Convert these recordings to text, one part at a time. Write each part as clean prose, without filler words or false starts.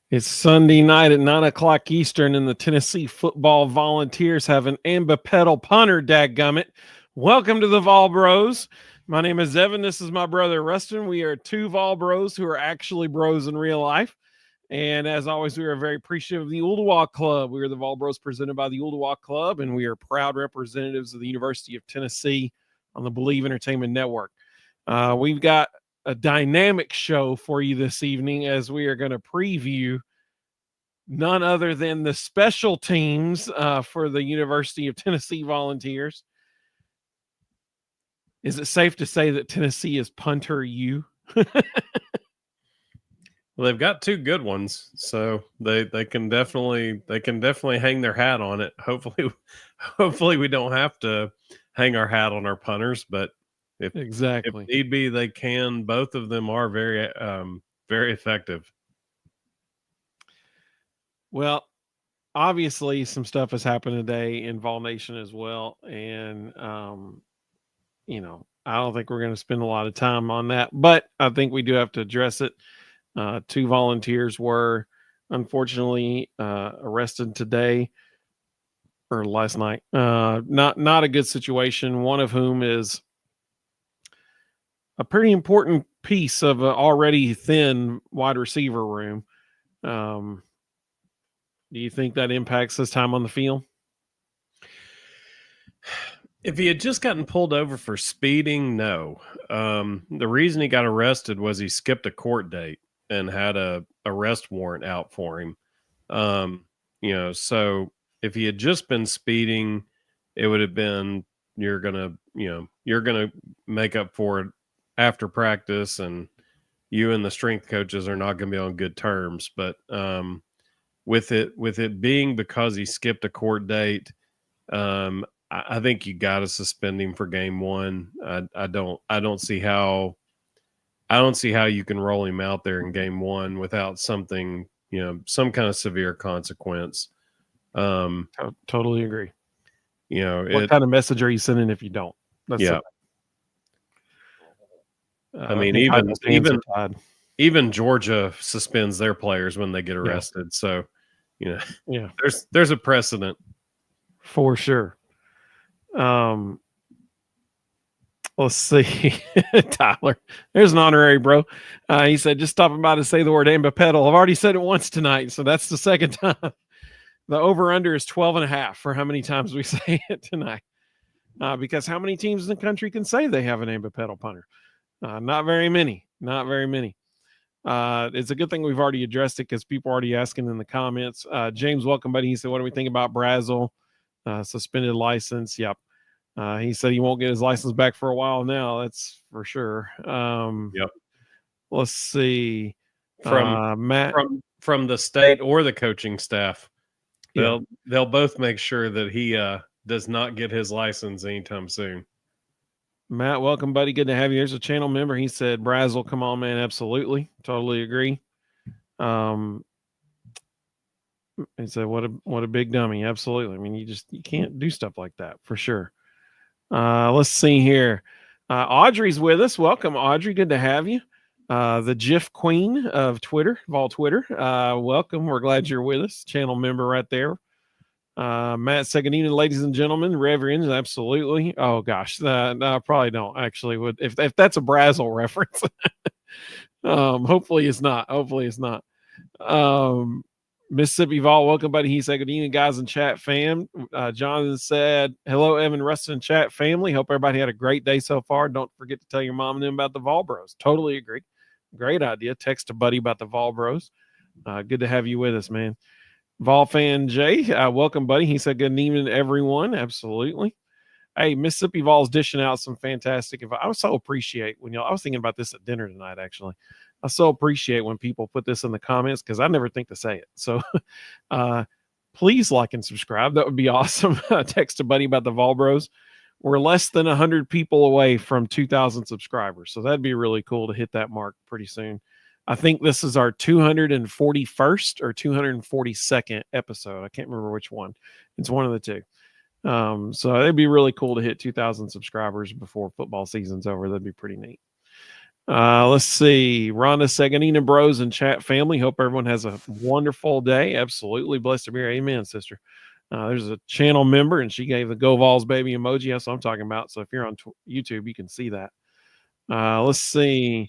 It's Sunday night at 9 o'clock Eastern, and the Tennessee Football Volunteers have an ambipedal punter, dadgummit. Welcome to the Vol Bros. My name is Evan. This is my brother, Ruston. We are two Vol Bros who are actually bros in real life. And as always, we are very appreciative of the Ooltewah Club. We are the Vol Bros presented by the Ooltewah Club, and we are proud representatives of the University of Tennessee on the Believe Entertainment Network. We've got a dynamic show for you this evening as we are going to preview none other than the special teams for the University of Tennessee Volunteers. Is it safe to say that Tennessee is punter U? Well, they've got two good ones, so they can definitely hang their hat on it. Hopefully we don't have to hang our hat on our punters, but if need be, they can. Both of them are very effective. Well, obviously some stuff has happened today in Vol Nation as well, and I don't think we're going to spend a lot of time on that, but I think we do have to address it. Two volunteers were unfortunately arrested today or last night. Not a good situation. One of whom is a pretty important piece of an already thin wide receiver room. Do you think that impacts his time on the field? If he had just gotten pulled over for speeding, no. The reason he got arrested was he skipped a court date and had a arrest warrant out for him. So if he had just been speeding, it would have been, you're going to make up for it after practice, and you and the strength coaches are not going to be on good terms. But with it being because he skipped a court date, I think you got to suspend him for game one. I don't see how you can roll him out there in game one without something, some kind of severe consequence. Totally agree. What kind of message are you sending if you don't? I mean, even Georgia suspends their players when they get arrested. Yeah. So, there's a precedent for sure. Let's see. Tyler, there's an honorary bro. He said, just stopping by to say the word ambipedal. I've already said it once tonight, so that's the second time. The over-under is 12.5 for how many times we say it tonight. Because how many teams in the country can say they have an ambipedal punter? Not very many. Not very many. It's a good thing we've already addressed it because people are already asking in the comments. James, welcome, buddy. He said, what do we think about Brazel? Suspended license. Yep. He said he won't get his license back for a while now. That's for sure. Yep. Let's see. Matt from the state or the coaching staff. They'll both make sure that he does not get his license anytime soon. Matt, welcome, buddy. Good to have you. Here's a channel member. He said, Brazel, come on, man. Absolutely. Totally agree. He said, what a big dummy. Absolutely. I mean, you can't do stuff like that for sure. Let's see here. Audrey's with us. Welcome, Audrey. Good to have you. The GIF queen of Twitter, Vol Twitter. Welcome. We're glad you're with us. Channel member right there. Matt, second evening, ladies and gentlemen, reverends. Absolutely. Oh gosh. No, I probably don't actually would. If that's a Brazel reference, hopefully it's not. Mississippi Vol, welcome, buddy. He said, good evening, guys in chat fam. Jonathan said, hello, Evan, Ruston, chat family. Hope everybody had a great day so far. Don't forget to tell your mom and them about the Vol Bros. Totally agree. Great idea. Text a buddy about the Vol Bros. Good to have you with us, man. Vol fan Jay, welcome, buddy. He said, good evening, everyone. Absolutely. Hey, Mississippi Vol's dishing out some fantastic. I so appreciate when I was thinking about this at dinner tonight, actually. I so appreciate when people put this in the comments because I never think to say it. So please like and subscribe. That would be awesome. Text a buddy about the Vol Bros. We're less than 100 people away from 2,000 subscribers. So that'd be really cool to hit that mark pretty soon. I think this is our 241st or 242nd episode. I can't remember which one. It's one of the two. So it'd be really cool to hit 2,000 subscribers before football season's over. That'd be pretty neat. Let's see. Rhonda Seganina Bros and chat family. Hope everyone has a wonderful day. Absolutely blessed to be here. Amen, sister. There's a channel member, and she gave the Go Vols baby emoji. That's what I'm talking about. So if you're on YouTube, you can see that. Let's see.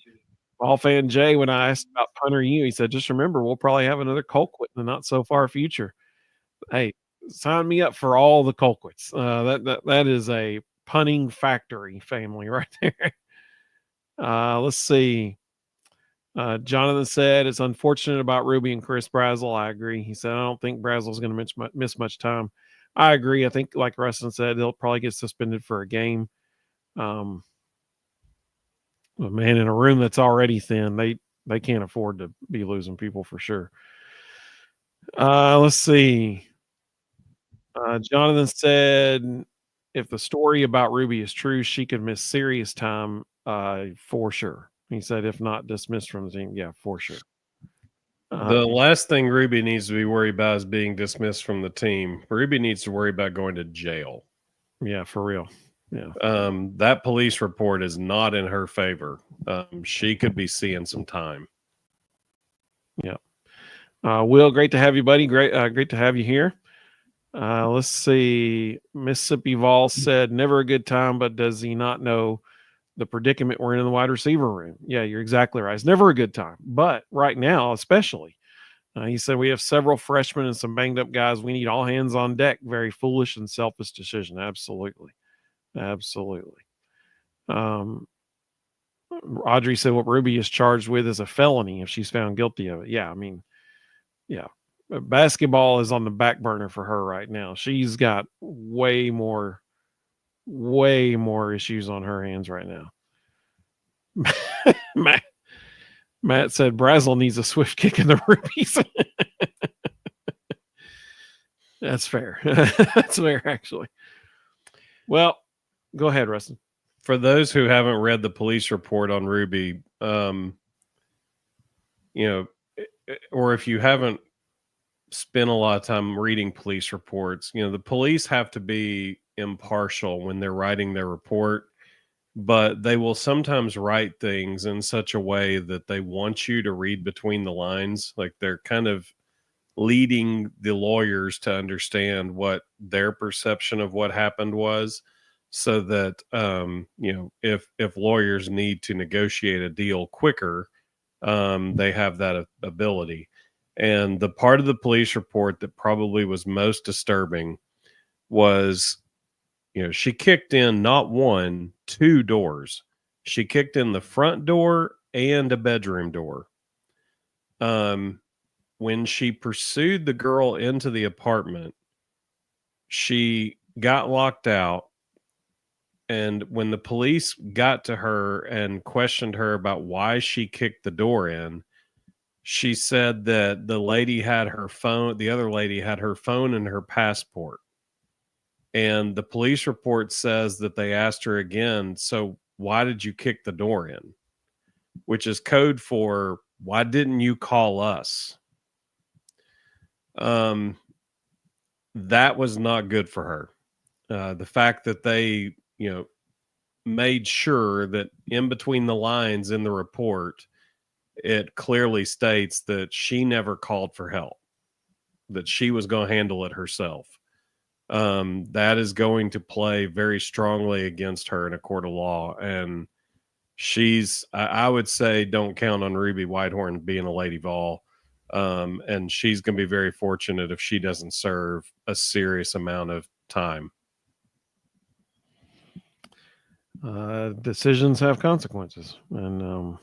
Ball fan Jay, when I asked about punter you, he said, just remember, we'll probably have another Colquitt in the not so far future. Hey, sign me up for all the Colquitts. That is a punting factory family right there. Let's see. Jonathan said it's unfortunate about Ruby and Chris Brazel. I agree. He said I don't think Brazel's going to miss much time. I agree. I think, like Ruston said, they'll probably get suspended for a game. But man, in a room that's already thin, they can't afford to be losing people for sure. Let's see. Jonathan said if the story about Ruby is true, she could miss serious time for sure. He said if not dismissed from the team, yeah, for sure. The last thing Ruby needs to be worried about is being dismissed from the team. Ruby needs to worry about going to jail. Yeah, for real. Yeah. That police report is not in her favor. She could be seeing some time. Yeah. Will, great to have you, buddy. Great to have you here. Let's see. Mississippi Vol said never a good time, but does he not know the predicament we're in the wide receiver room? Yeah, you're exactly right. It's never a good time, but right now, especially. He said we have several freshmen and some banged up guys. We need all hands on deck. Very foolish and selfish decision. Absolutely. Absolutely. Audrey said what Ruby is charged with is a felony if she's found guilty of it. Yeah, I mean, yeah. Basketball is on the back burner for her right now. She's got way more issues on her hands right now. Matt said Brazel needs a swift kick in the rubies. That's fair. That's fair, actually. Well, go ahead, Rustin. For those who haven't read the police report on Ruby, or if you haven't spent a lot of time reading police reports, the police have to be impartial when they're writing their report, but they will sometimes write things in such a way that they want you to read between the lines. Like they're kind of leading the lawyers to understand what their perception of what happened was, so that if lawyers need to negotiate a deal quicker, they have that ability. And the part of the police report that probably was most disturbing was, she kicked in not one, two doors. She kicked in the front door and a bedroom door. When she pursued the girl into the apartment, she got locked out. And when the police got to her and questioned her about why she kicked the door in, she said that the lady had her phone, the other lady had her phone and her passport. And the police report says that they asked her again, so why did you kick the door in? Which is code for, why didn't you call us? That was not good for her. The fact that they, made sure that in between the lines in the report, it clearly states that she never called for help, that she was going to handle it herself. That is going to play very strongly against her in a court of law. And I would say, don't count on Ruby Whitehorn being a Lady Vol. And she's going to be very fortunate if she doesn't serve a serious amount of time. Decisions have consequences, and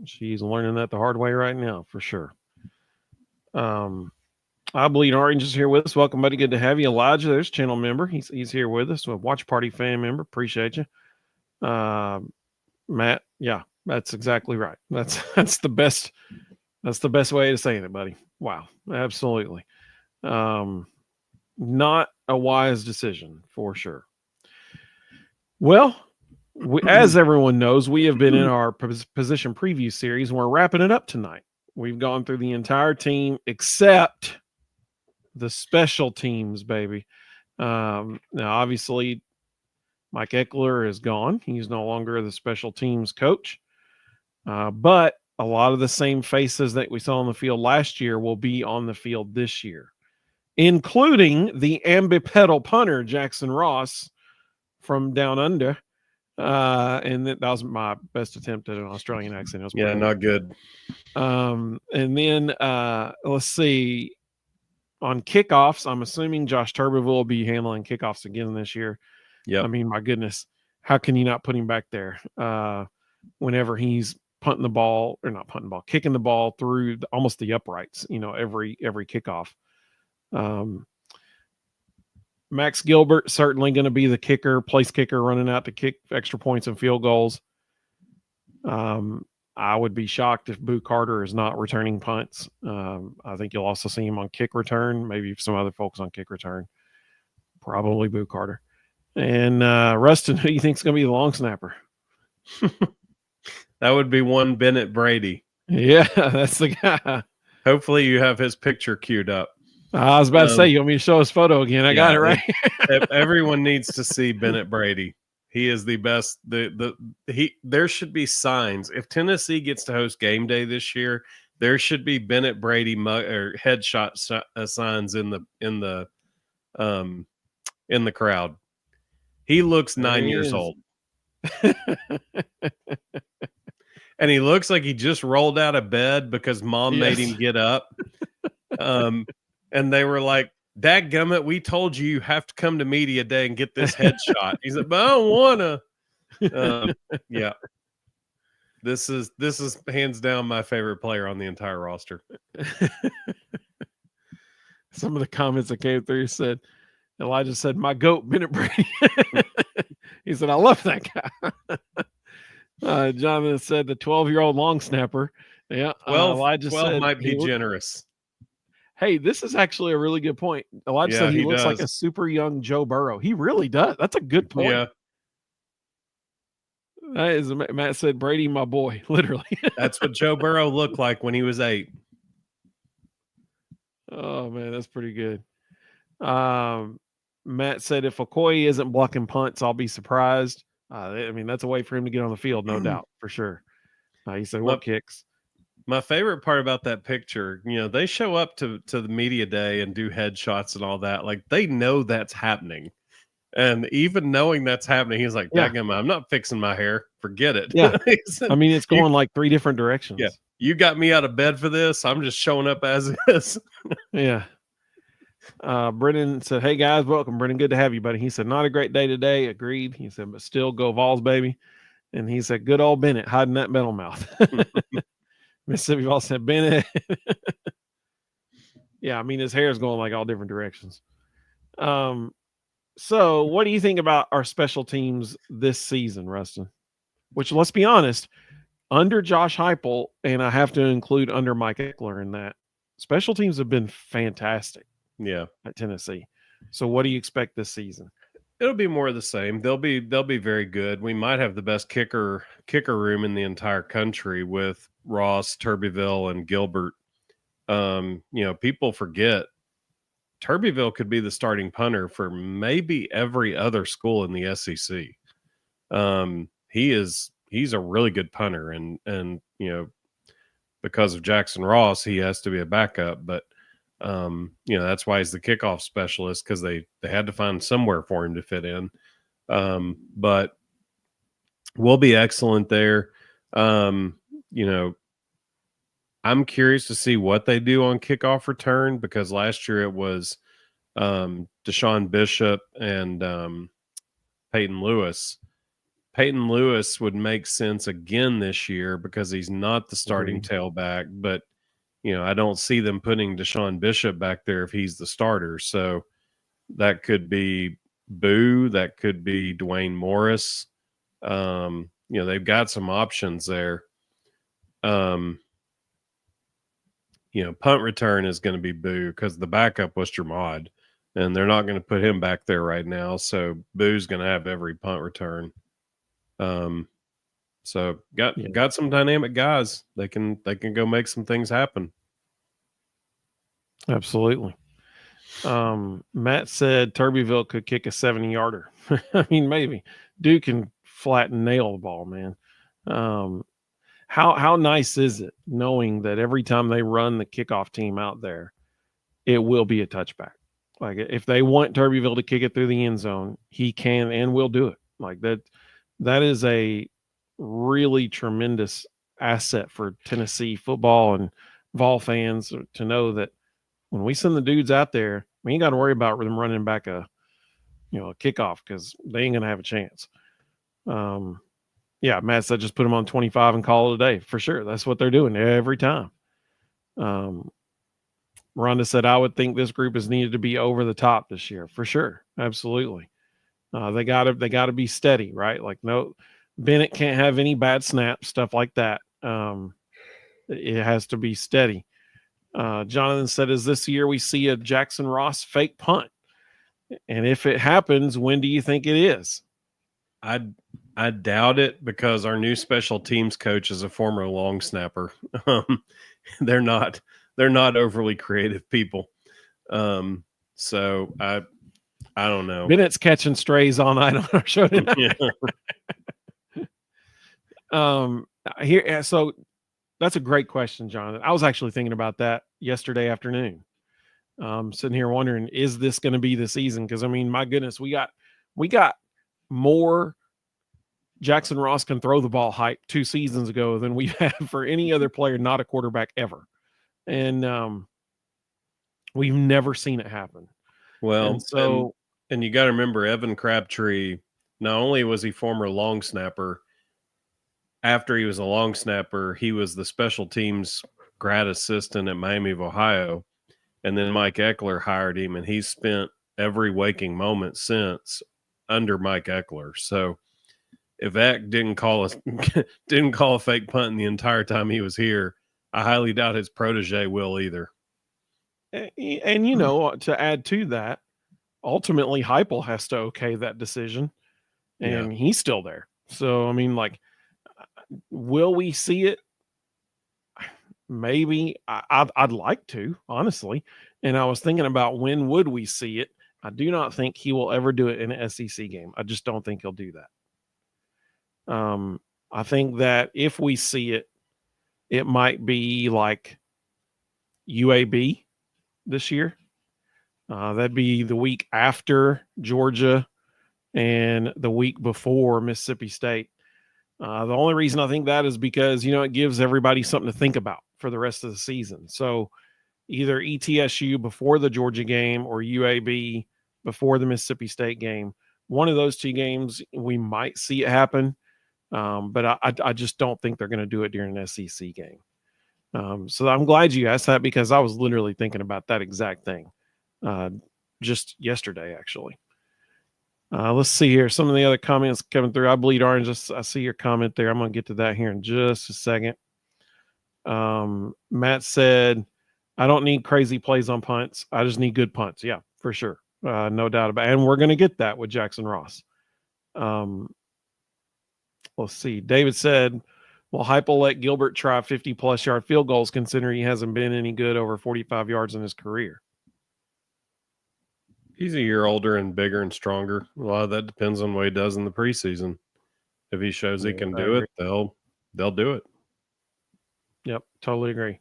she's learning that the hard way right now, for sure. I Bleed Orange is here with us. Welcome, buddy. Good to have you. Elijah, there's channel member. He's here with us. A Watch Party fan member. Appreciate you. Matt, yeah, that's exactly right. That's the best. That's the best way to say it, buddy. Wow, absolutely. Not a wise decision for sure. Well, as everyone knows, we have been in our position preview series, and we're wrapping it up tonight. We've gone through the entire team except the special teams, baby. Now, obviously, Mike Eckler is gone. He's no longer the special teams coach. But a lot of the same faces that we saw on the field last year will be on the field this year, including the ambipedal punter, Jackson Ross from down under. And that was my best attempt at an Australian accent. It was Yeah, not good. And then let's see. On kickoffs, I'm assuming Josh Turbeville will be handling kickoffs again this year. Yeah. I mean, my goodness, how can you not put him back there whenever he's punting the ball, or not punting the ball, kicking the ball through almost the uprights, every kickoff. Max Gilbert certainly going to be the kicker, place kicker, running out to kick extra points and field goals. I would be shocked if Boo Carter is not returning punts. I think you'll also see him on kick return, maybe some other folks on kick return. Probably Boo Carter. And Ruston, who do you think is going to be the long snapper? That would be one Bennett Brady. Yeah, that's the guy. Hopefully you have his picture queued up. I was about to say, you want me to show his photo again? I got it right. Everyone needs to see Bennett Brady. He is the best. There should be signs. If Tennessee gets to host game day this year, there should be Bennett Brady or headshot signs in the crowd. He looks 9 years old. And he looks like he just rolled out of bed because mom made him get up. And they were like, "Dadgummit, we told you have to come to media day and get this headshot." He's like, "But I don't want to." Yeah. This is hands down my favorite player on the entire roster. Some of the comments that came through said, Elijah said, "My goat, Bennett Brady." He said, "I love that guy." Jonathan said, "The 12-year-old long snapper." Yeah. Elijah 12 said might be generous. Hey, this is actually a really good point. Elijah said he looks like a super young Joe Burrow. He really does. That's a good point. Yeah. That is, Matt said, "Brady, my boy," literally. That's what Joe Burrow looked like when he was 8. Oh, man, that's pretty good. Matt said, "If Okoye isn't blocking punts, I'll be surprised." I mean, that's a way for him to get on the field, no doubt, for sure. He said, "What kicks?" My favorite part about that picture, they show up to the media day and do headshots and all that. Like, they know that's happening. And even knowing that's happening, he's like, "I'm not fixing my hair. Forget it." Yeah. I mean, it's going like 3 different directions. Yeah. You got me out of bed for this. I'm just showing up as is. Yeah. Brennan said, "Hey guys, welcome." Brennan, good to have you, buddy. He said, "Not a great day today." Agreed. He said, "But still, go Vols, baby." And he said, "Good old Bennett hiding that metal mouth." Mississippi Vols said, "Bennett." Yeah, I mean, his hair is going like all different directions. So what do you think about our special teams this season, Ruston? Which, let's be honest, under Josh Heupel, and I have to include under Mike Eckler in that, special teams have been fantastic. Yeah, at Tennessee. So what do you expect this season? It'll be more of the same. They'll be very good. We might have the best kicker room in the entire country with Ross, Turbeville, and Gilbert. People forget Turbeville could be the starting punter for maybe every other school in the SEC. He's a really good punter, and because of Jackson Ross, he has to be a backup, but that's why he's the kickoff specialist, because they had to find somewhere for him to fit in. But we'll be excellent there. I'm curious to see what they do on kickoff return, because last year it was Deshaun Bishop and Peyton Lewis. Peyton Lewis would make sense again this year because he's not the starting tailback, but I don't see them putting Deshaun Bishop back there if he's the starter. So that could be Boo. That could be Dwayne Morris. They've got some options there. Punt return is going to be Boo because the backup was Jermod, and they're not going to put him back there right now. So Boo's going to have every punt return. So got some dynamic guys. They can go make some things happen. Absolutely. Matt said Turbeville could kick a 70-yarder. I mean, maybe. Dude can flat and nail the ball, man. how nice is it knowing that every time they run the kickoff team out there, it will be a touchback. Like if they want Turbeville to kick it through the end zone, he can and will do it. Like that is a really tremendous asset for Tennessee football and Vol fans to know that when we send the dudes out there, we ain't got to worry about them running back a kickoff because they ain't gonna have a chance. Yeah, Matt said just put them on 25 and call it a day for sure. That's what they're doing every time. Rhonda said, I would think this group is needed to be over the top this year for sure. Absolutely. They gotta be steady, right? Like no, Bennett can't have any bad snaps, stuff like that. It has to be steady. Jonathan said, is this year we see a Jackson Ross fake punt? And if it happens, when do you think it is? I doubt it because our new special teams coach is a former long snapper. They're not overly creative people. So I don't know. Bennett's catching strays all night on our show tonight. Yeah. So that's a great question, Jonathan. I was actually thinking about that yesterday afternoon. Sitting here wondering, is this going to be the season? Because I mean, my goodness, we got more Jackson Ross can throw the ball hype 2 seasons ago than we've had for any other player, not a quarterback ever. And we've never seen it happen. Well, and you got to remember Evan Crabtree, not only was he former long snapper, after he was a long snapper, he was the special teams grad assistant at Miami of Ohio. And then Mike Eckler hired him, and he's spent every waking moment since under Mike Eckler. So if Eck didn't call a fake punt in the entire time he was here, I highly doubt his protege will either. And to add to that, ultimately Heupel has to okay that decision, and he's still there. So I mean, like, will we see it? Maybe. I'd like to, honestly. And I was thinking about when would we see it. I do not think he will ever do it in an SEC game. I just don't think he'll do that. I think that if we see it, it might be like UAB this year. That'd be the week after Georgia and the week before Mississippi State. The only reason I think that is because, it gives everybody something to think about for the rest of the season. So either ETSU before the Georgia game or UAB before the Mississippi State game. One of those 2 games, we might see it happen. But I just don't think they're going to do it during an SEC game. So I'm glad you asked that because I was literally thinking about that exact thing just yesterday, actually. Let's see here. Some of the other comments coming through. I bleed orange. I see your comment there. I'm going to get to that here in just a second. Matt said, I don't need crazy plays on punts. I just need good punts. Yeah, for sure. No doubt about it. And we're going to get that with Jackson Ross. Let's see. David said, well, Heupel let Gilbert try 50-plus yard field goals considering he hasn't been any good over 45 yards in his career. He's a year older and bigger and stronger. A lot of that depends on what he does in the preseason. If he shows he can do it, they'll do it. Yep, totally agree.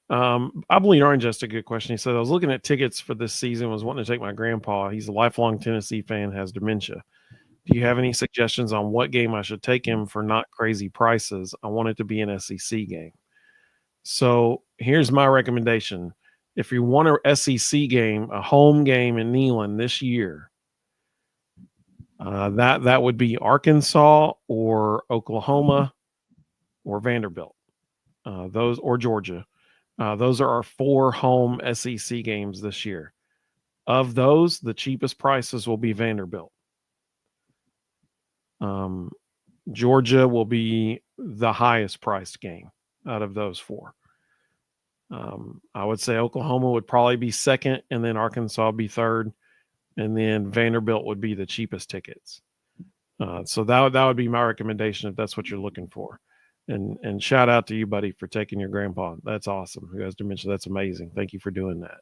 I believe Orange asked a good question. He said, I was looking at tickets for this season, was wanting to take my grandpa. He's a lifelong Tennessee fan, has dementia. Do you have any suggestions on what game I should take him for not crazy prices? I want it to be an SEC game. So here's my recommendation. If you want an SEC game, a home game in Neyland this year, that would be Arkansas or Oklahoma or Vanderbilt, those or Georgia. Those are our 4 home SEC games this year. Of those, the cheapest prices will be Vanderbilt. Georgia will be the highest priced game out of those 4. I would say Oklahoma would probably be second, and then Arkansas would be third, and then Vanderbilt would be the cheapest tickets. So that would be my recommendation if that's what you're looking for. And shout out to you, buddy, for taking your grandpa. That's awesome. Who has dementia? That's amazing. Thank you for doing that.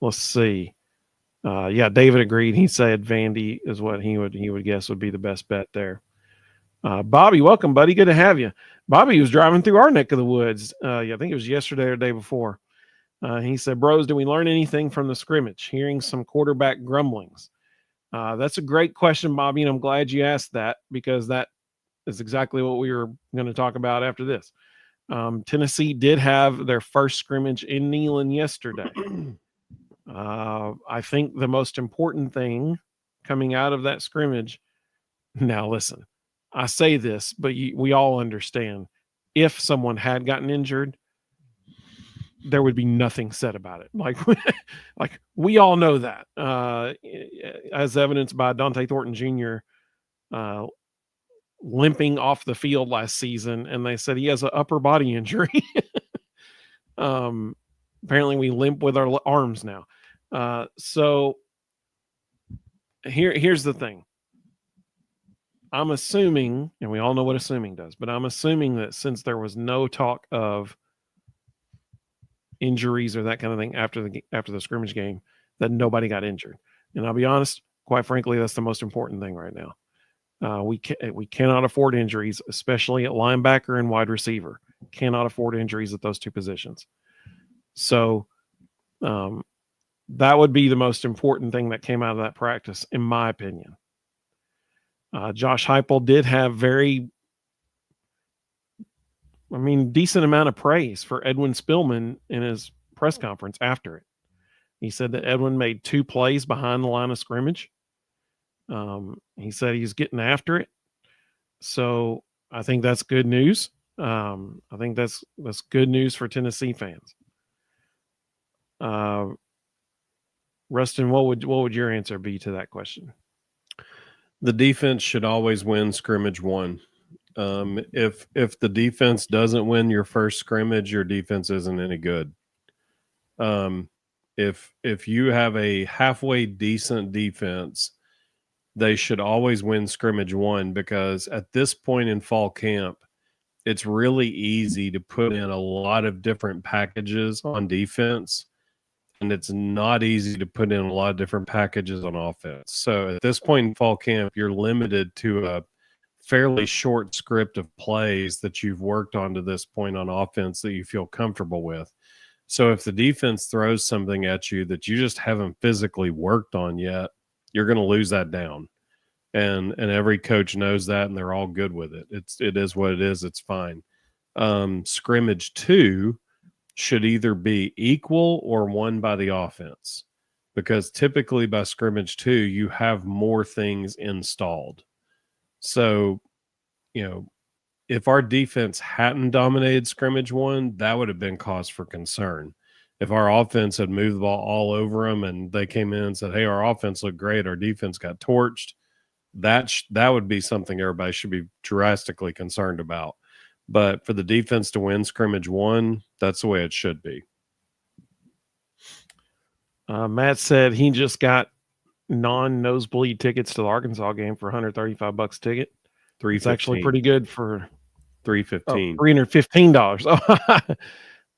Let's see. Yeah, David agreed. He said Vandy is what he would guess would be the best bet there. Bobby, welcome, buddy. Good to have you. Bobby was driving through our neck of the woods. I think it was yesterday or the day before. He said, bros, did we learn anything from the scrimmage? Hearing some quarterback grumblings. That's a great question, Bobby, and I'm glad you asked that because that is exactly what we were going to talk about after this. Tennessee did have their first scrimmage in Neyland yesterday. I think the most important thing coming out of that scrimmage, now listen, I say this, but we all understand if someone had gotten injured, there would be nothing said about it. Like we all know that, as evidenced by Dante Thornton Jr. Limping off the field last season, and they said he has an upper body injury. Apparently, we limp with our arms now. So here's the thing. I'm assuming, and we all know what assuming does, but I'm assuming that since there was no talk of injuries or that kind of thing after the scrimmage game, that nobody got injured. And I'll be honest, quite frankly, that's the most important thing right now. We cannot afford injuries, especially at linebacker and wide receiver. Cannot afford injuries at those two positions. So that would be the most important thing that came out of that practice, in my opinion. Josh Heupel did have decent amount of praise for Edwin Spillman in his press conference after it. He said that Edwin made 2 plays behind the line of scrimmage. He said he's getting after it. So I think that's good news. I think that's good news for Tennessee fans. Ruston, what would your answer be to that question? The defense should always win scrimmage 1. If the defense doesn't win your first scrimmage, your defense isn't any good. If you have a halfway decent defense, they should always win scrimmage 1, because at this point in fall camp, it's really easy to put in a lot of different packages on defense, and it's not easy to put in a lot of different packages on offense. So at this point in fall camp, you're limited to a fairly short script of plays that you've worked on to this point on offense that you feel comfortable with. So if the defense throws something at you that you just haven't physically worked on yet, you're going to lose that down. And every coach knows that, and they're all good with it. It is what it is. It's fine. Scrimmage 2 should either be equal or won by the offense, because typically by scrimmage 2, you have more things installed. So, if our defense hadn't dominated scrimmage 1, that would have been cause for concern. If our offense had moved the ball all over them and they came in and said, hey, our offense looked great, our defense got torched, that would be something everybody should be drastically concerned about. But for the defense to win scrimmage 1, that's the way it should be. Matt said he just got non-nosebleed tickets to the Arkansas game for $135 ticket. It's actually pretty good for $315. $315.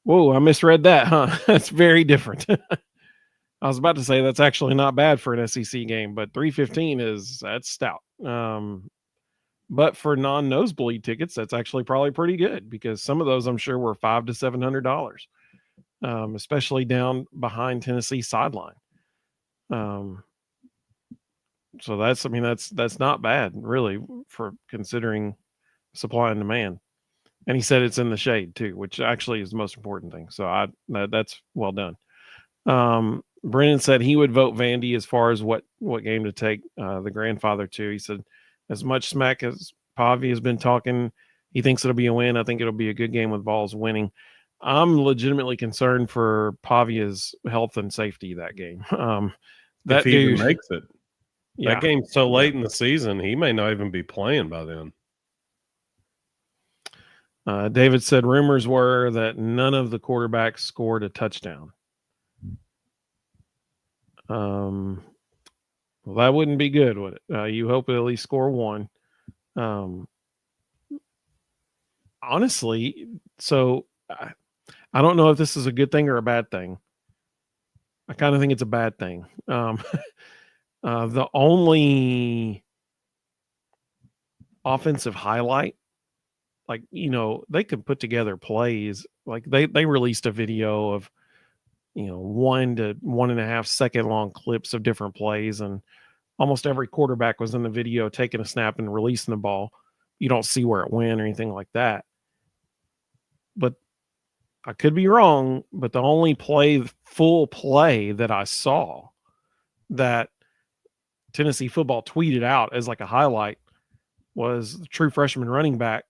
Whoa, I misread that, huh? That's very different. I was about to say that's actually not bad for an SEC game, but $315 that's stout. But for non-nosebleed tickets, that's actually probably pretty good, because some of those I'm sure were $500 to $700, especially down behind Tennessee sideline. So that's not bad, really, for considering supply and demand. And he said it's in the shade too, which actually is the most important thing. So that's well done. Brennan said he would vote Vandy as far as what game to take the grandfather to. He said, as much smack as Pavi has been talking, he thinks it'll be a win. I think it'll be a good game with Vols winning. I'm legitimately concerned for Pavia's health and safety that game. If he even makes it. Yeah. That game's so late in the season, he may not even be playing by then. David said rumors were that none of the quarterbacks scored a touchdown. Well, that wouldn't be good, would it? You hope at least score one. Honestly, so I don't know if this is a good thing or a bad thing. I kind of think it's a bad thing. The only offensive highlight, like, they could put together plays. Like they released a video of, 1 to 1.5 second long clips of different plays, and almost every quarterback was in the video taking a snap and releasing the ball. You don't see where it went or anything like that. But I could be wrong, but the only full play that I saw that Tennessee football tweeted out as like a highlight was the true freshman running back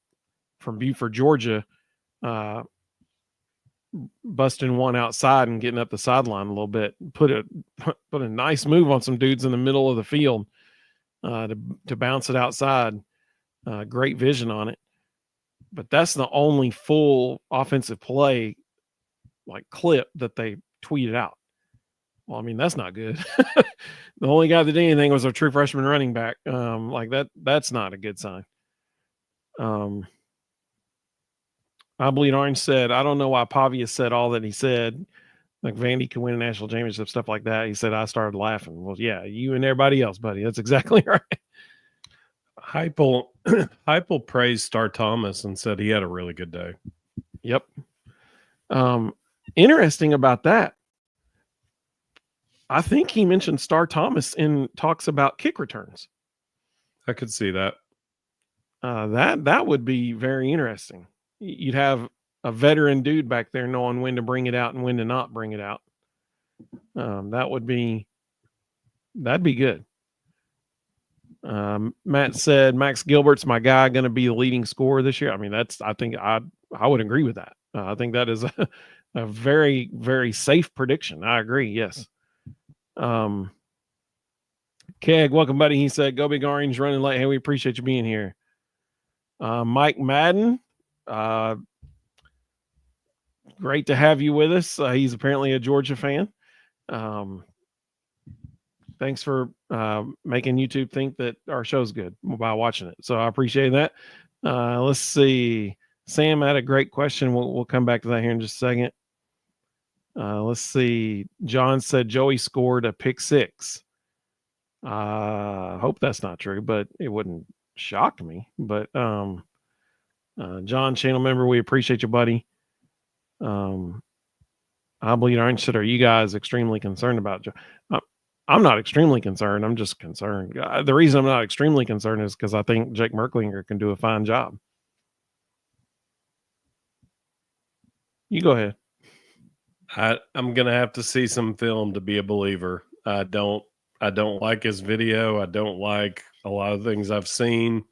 from Buford, Georgia, busting one outside and getting up the sideline a little bit. Put a nice move on some dudes in the middle of the field to bounce it outside. Great vision on it. But that's the only full offensive play like clip that they tweeted out. Well, I mean, that's not good. The only guy that did anything was a true freshman running back. Like that's not a good sign. I Bleed Orange said, I don't know why Pavia said all that he said. Like Vandy could win a national championship, stuff like that. He said, I started laughing. Well, yeah, you and everybody else, buddy. That's exactly right. Heupel praised Star Thomas and said he had a really good day. Yep. Interesting about that. I think he mentioned Star Thomas in talks about kick returns. I could see that. That would be very interesting. You'd have a veteran dude back there knowing when to bring it out and when to not bring it out. That'd be good. Matt said Max Gilbert's my guy, going to be the leading scorer this year. I mean, I think I would agree with that. I think that is a very, very safe prediction. I agree. Yes. Keg, welcome, buddy. He said, "Go Big Orange, running late. Hey, we appreciate you being here." Mike Madden, great to have you with us. He's apparently a Georgia fan. Thanks for making YouTube think that our show's good by watching it. So I appreciate that. Let's see. Sam had a great question. We'll come back to that here in just a second. Let's see. John said Joey scored a pick 6. I hope that's not true, but it wouldn't shock me. But John, channel member, we appreciate you, buddy. I Bleed Orange said, are you guys extremely concerned about Joe? I'm not extremely concerned. I'm just concerned. The reason I'm not extremely concerned is because I think Jake Merklinger can do a fine job. You go ahead. I'm gonna have to see some film to be a believer. I don't like his video. I don't like a lot of things I've seen.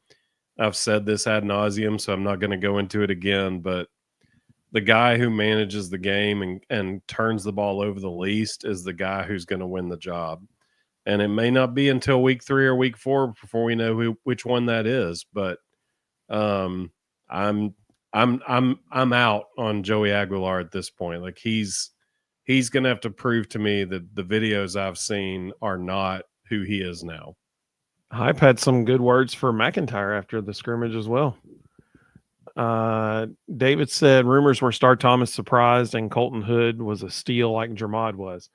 I've said this ad nauseum, so I'm not going to go into it again. But the guy who manages the game and turns the ball over the least is the guy who's going to win the job. And it may not be until week 3 or week 4 before we know which one that is. But I'm out on Joey Aguilar at this point. Like he's going to have to prove to me that the videos I've seen are not who he is now. Hype had some good words for McIntyre after the scrimmage as well. David said rumors were Star Thomas surprised and Colton Hood was a steal like Jermod was.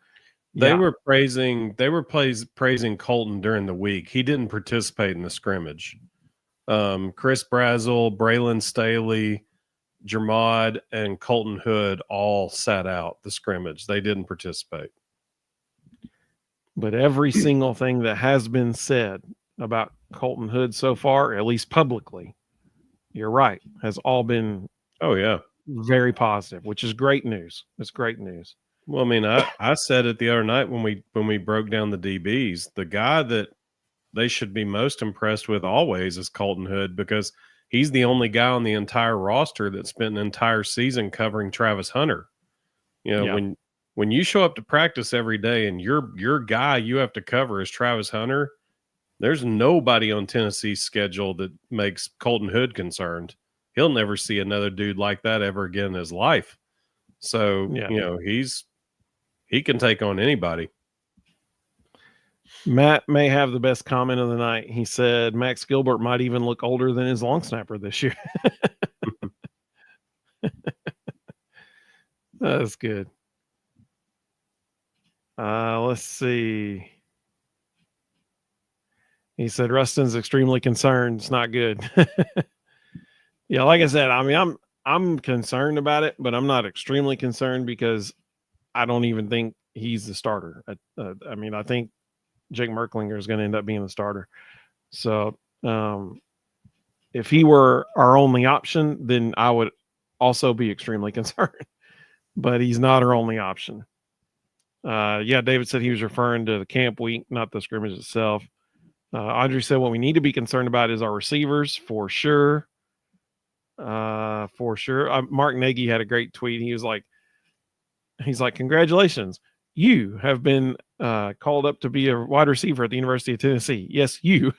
They were praising Colton during the week. He didn't participate in the scrimmage. Chris Brazel, Braylon Staley, Jermod, and Colton Hood all sat out the scrimmage. They didn't participate. But every single thing that has been said about Colton Hood so far, at least publicly, you're right, has all been very positive, which is great news. It's great news. Well, I mean, I said it the other night when we broke down the DBs. The guy that they should be most impressed with always is Colton Hood because he's the only guy on the entire roster that spent an entire season covering Travis Hunter. When you show up to practice every day and your guy you have to cover is Travis Hunter, there's nobody on Tennessee's schedule that makes Colton Hood concerned. He'll never see another dude like that ever again in his life. So, he can take on anybody. Matt may have the best comment of the night. He said Max Gilbert might even look older than his long snapper this year. That's good. Let's see. He said Rustin's extremely concerned. It's not good. Yeah, like I said, I mean, I'm concerned about it, but I'm not extremely concerned because I don't even think he's the starter. I mean, I think Jake Merklinger is going to end up being the starter. So if he were our only option, then I would also be extremely concerned. But he's not our only option. Yeah, David said he was referring to the camp week, not the scrimmage itself. Audrey said what we need to be concerned about is our receivers for sure. For sure. Mark Nagy had a great tweet. He's like, congratulations. You have been called up to be a wide receiver at the University of Tennessee. Yes, you.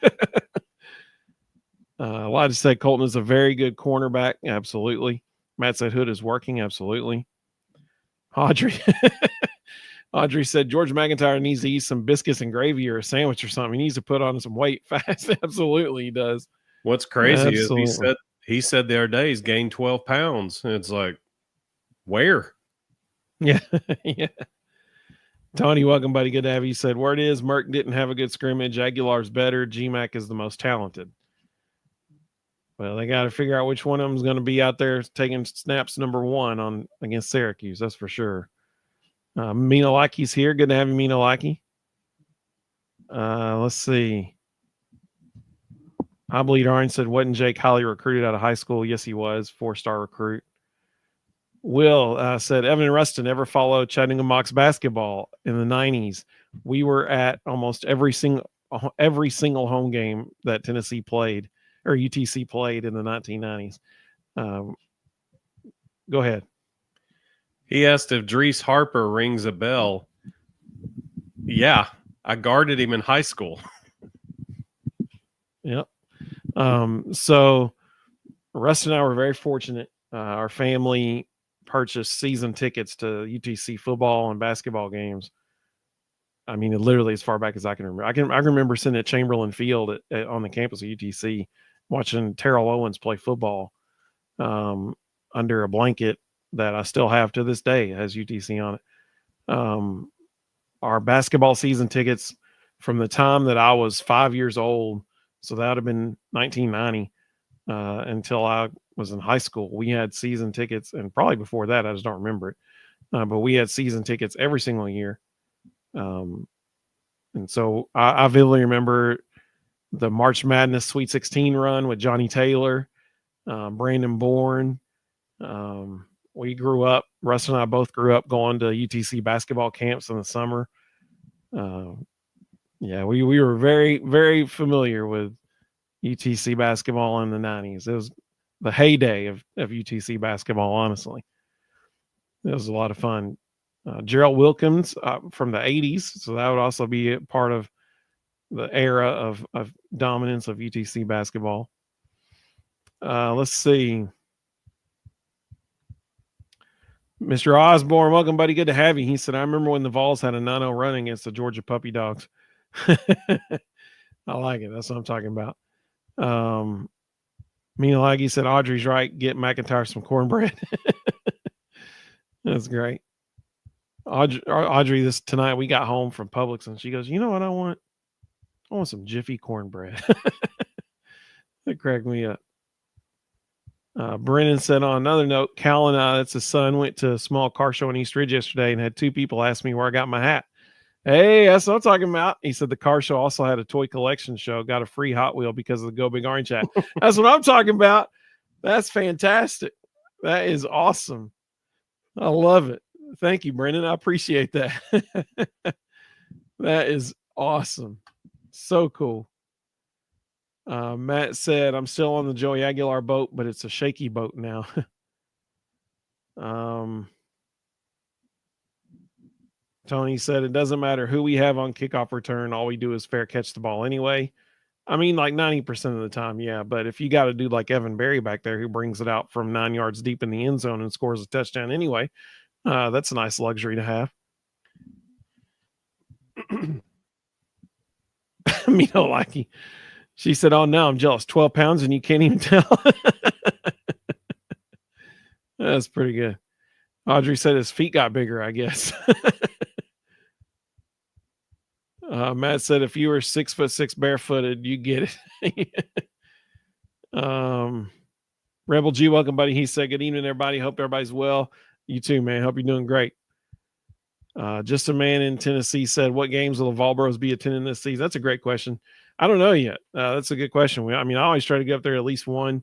Elijah said Colton is a very good cornerback. Absolutely. Matt said Hood is working. Absolutely. Audrey said George McIntyre needs to eat some biscuits and gravy or a sandwich or something. He needs to put on some weight fast. Absolutely, he does. What's crazy is he said the other day he's gained 12 pounds. And it's like, where? Yeah. Yeah. Tony, welcome, buddy. Good to have you. He said, word is Merck didn't have a good scrimmage. Aguilar's better. GMAC is the most talented. Well, they got to figure out which one of them is going to be out there taking snaps number one against Syracuse. That's for sure. Mina Lackey's here. Good to have you, Mina Lackey. Let's see. I believe Orange said, wasn't Jake highly recruited out of high school? Yes, he was. 4-star recruit. Will said, Evan and Ruston never followed Chattanooga Mocs basketball in the 90s. We were at almost every single home game that Tennessee played or UTC played in the 1990s. Go ahead. He asked if Dries Harper rings a bell. Yeah, I guarded him in high school. Yep. So Rustin and I were very fortunate. Our family purchased season tickets to UTC football and basketball games. I mean, literally as far back as I can remember. I can remember sitting at Chamberlain Field on the campus of UTC watching Terrell Owens play football under a blanket that I still have to this day. It has UTC on it. Our basketball season tickets from the time that I was 5 years old, so that would have been 1990, until I was in high school. We had season tickets, and probably before that, I just don't remember it. But we had season tickets every single year. And so I vividly remember the March Madness Sweet 16 run with Johnny Taylor, Brandon Bourne. We grew up, Russ and I both grew up going to UTC basketball camps in the summer. Yeah, we were very, very familiar with UTC basketball in the 90s. It was the heyday of UTC basketball, honestly. It was a lot of fun. Gerald Wilkins from the 80s, so that would also be a part of the era of dominance of UTC basketball. Let's see. Mr. Osborne, welcome, buddy. Good to have you. He said, I remember when the Vols had a 9-0 run against the Georgia Puppy Dogs. I like it. That's what I'm talking about. Mina Laggy said, Audrey's right. Get McIntyre some cornbread. That's great. Audrey, tonight we got home from Publix and she goes, you know what I want? I want some Jiffy cornbread. That cracked me up. Brennan said, on another note, Cal and I, that's his son, went to a small car show in East Ridge yesterday and had 2 people ask me where I got my hat. Hey, that's what I'm talking about. He said the car show also had a toy collection show, got a free Hot Wheel because of the Go Big Orange hat. That's what I'm talking about. That's fantastic. That is awesome. I love it. Thank you, Brennan. I appreciate that. That is awesome. So cool. Matt said, I'm still on the Joey Aguilar boat, but it's a shaky boat now. Tony said, it doesn't matter who we have on kickoff return. All we do is fair catch the ball anyway. I mean, like 90% of the time, yeah. But if you got to do like Evan Berry back there who brings it out from 9 yards deep in the end zone and scores a touchdown anyway, that's a nice luxury to have. Me no likey. She said, oh, no, I'm jealous. 12 pounds and you can't even tell. That's pretty good. Audrey said his feet got bigger, I guess. Matt said, if you were 6'6" barefooted, you get it. Rebel G, welcome, buddy. He said, good evening, everybody. Hope everybody's well. You too, man. Hope you're doing great. Just a man in Tennessee said, what games will the Volbros be attending this season? That's a great question. I don't know yet. That's a good question. I always try to get up there at least one.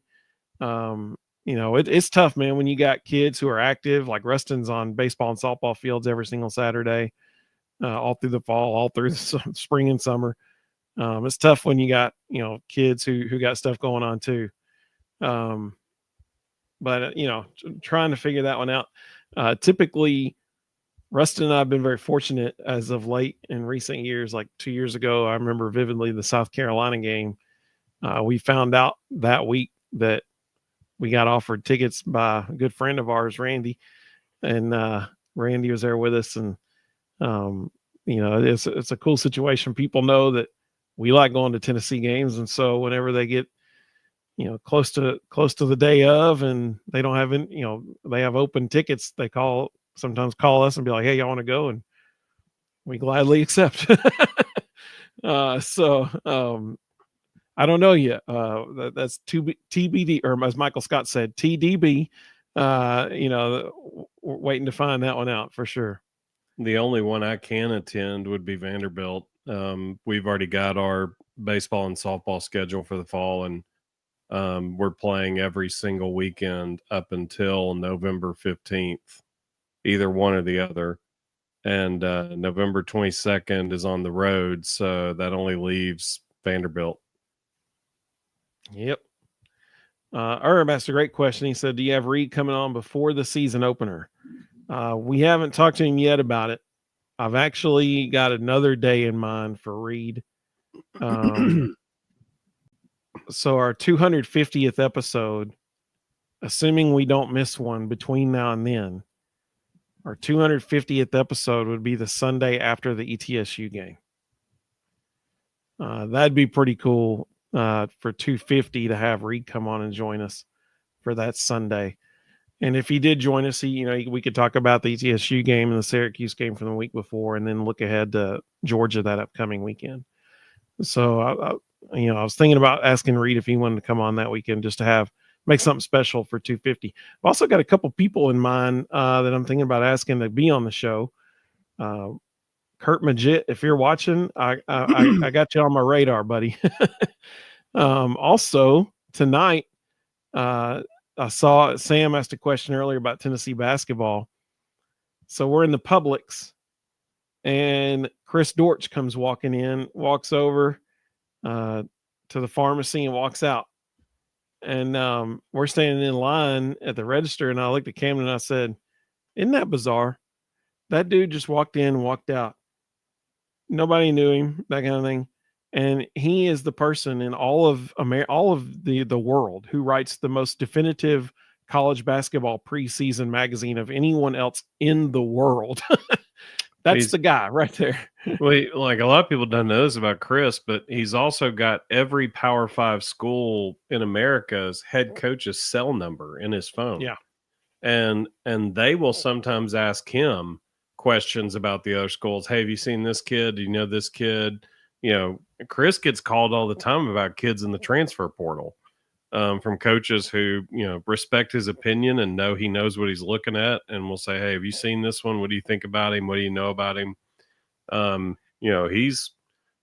It's tough, man, when you got kids who are active, like Ruston's on baseball and softball fields every single Saturday, all through the fall, all through the spring and summer. It's tough when you got, kids who got stuff going on too. But trying to figure that one out. Typically, Ruston and I have been very fortunate as of late in recent years. Like 2 years ago, I remember vividly the South Carolina game. We found out that week that we got offered tickets by a good friend of ours, Randy, and Randy was there with us. And it's a cool situation. People know that we like going to Tennessee games, and so whenever they get close to the day of, and they don't have any, they have open tickets, they sometimes call us and be like, hey, y'all want to go? And we gladly accept. I don't know yet. That's TBD, or as Michael Scott said, TDB. We're waiting to find that one out for sure. The only one I can attend would be Vanderbilt. We've already got our baseball and softball schedule for the fall, and we're playing every single weekend up until November 15th, either one or the other. And November 22nd is on the road, so that only leaves Vanderbilt. Yep. Herb asked a great question. He said, do you have Reed coming on before the season opener? We haven't talked to him yet about it. I've actually got another day in mind for Reed. So our 250th episode, assuming we don't miss one between now and then, our 250th episode would be the Sunday after the ETSU game. That'd be pretty cool for 250 to have Reed come on and join us for that Sunday. And if he did join us, we could talk about the ETSU game and the Syracuse game from the week before, and then look ahead to Georgia that upcoming weekend. So I was thinking about asking Reed if he wanted to come on that weekend just to make something special for 250. I've also got a couple people in mind that I'm thinking about asking to be on the show. Kurt Majit, if you're watching, I got you on my radar, buddy. Also tonight, I saw Sam asked a question earlier about Tennessee basketball. So we're in the Publix, and Chris Dortch comes walks over to the pharmacy and walks out. And we're standing in line at the register, and I looked at Camden and I said, isn't that bizarre? That dude just walked in and walked out. Nobody knew him, that kind of thing. And he is the person in all of the world who writes the most definitive college basketball preseason magazine of anyone else in the world. He's the guy right there. Well, like a lot of people don't know this about Chris, but he's also got every Power 5 school in America's head coach's cell number in his phone. Yeah. And they will sometimes ask him questions about the other schools. Hey, have you seen this kid? Do you know this kid? Chris gets called all the time about kids in the transfer portal from coaches who, respect his opinion and know he knows what he's looking at, and will say, hey, have you seen this one? What do you think about him? What do you know about him? He's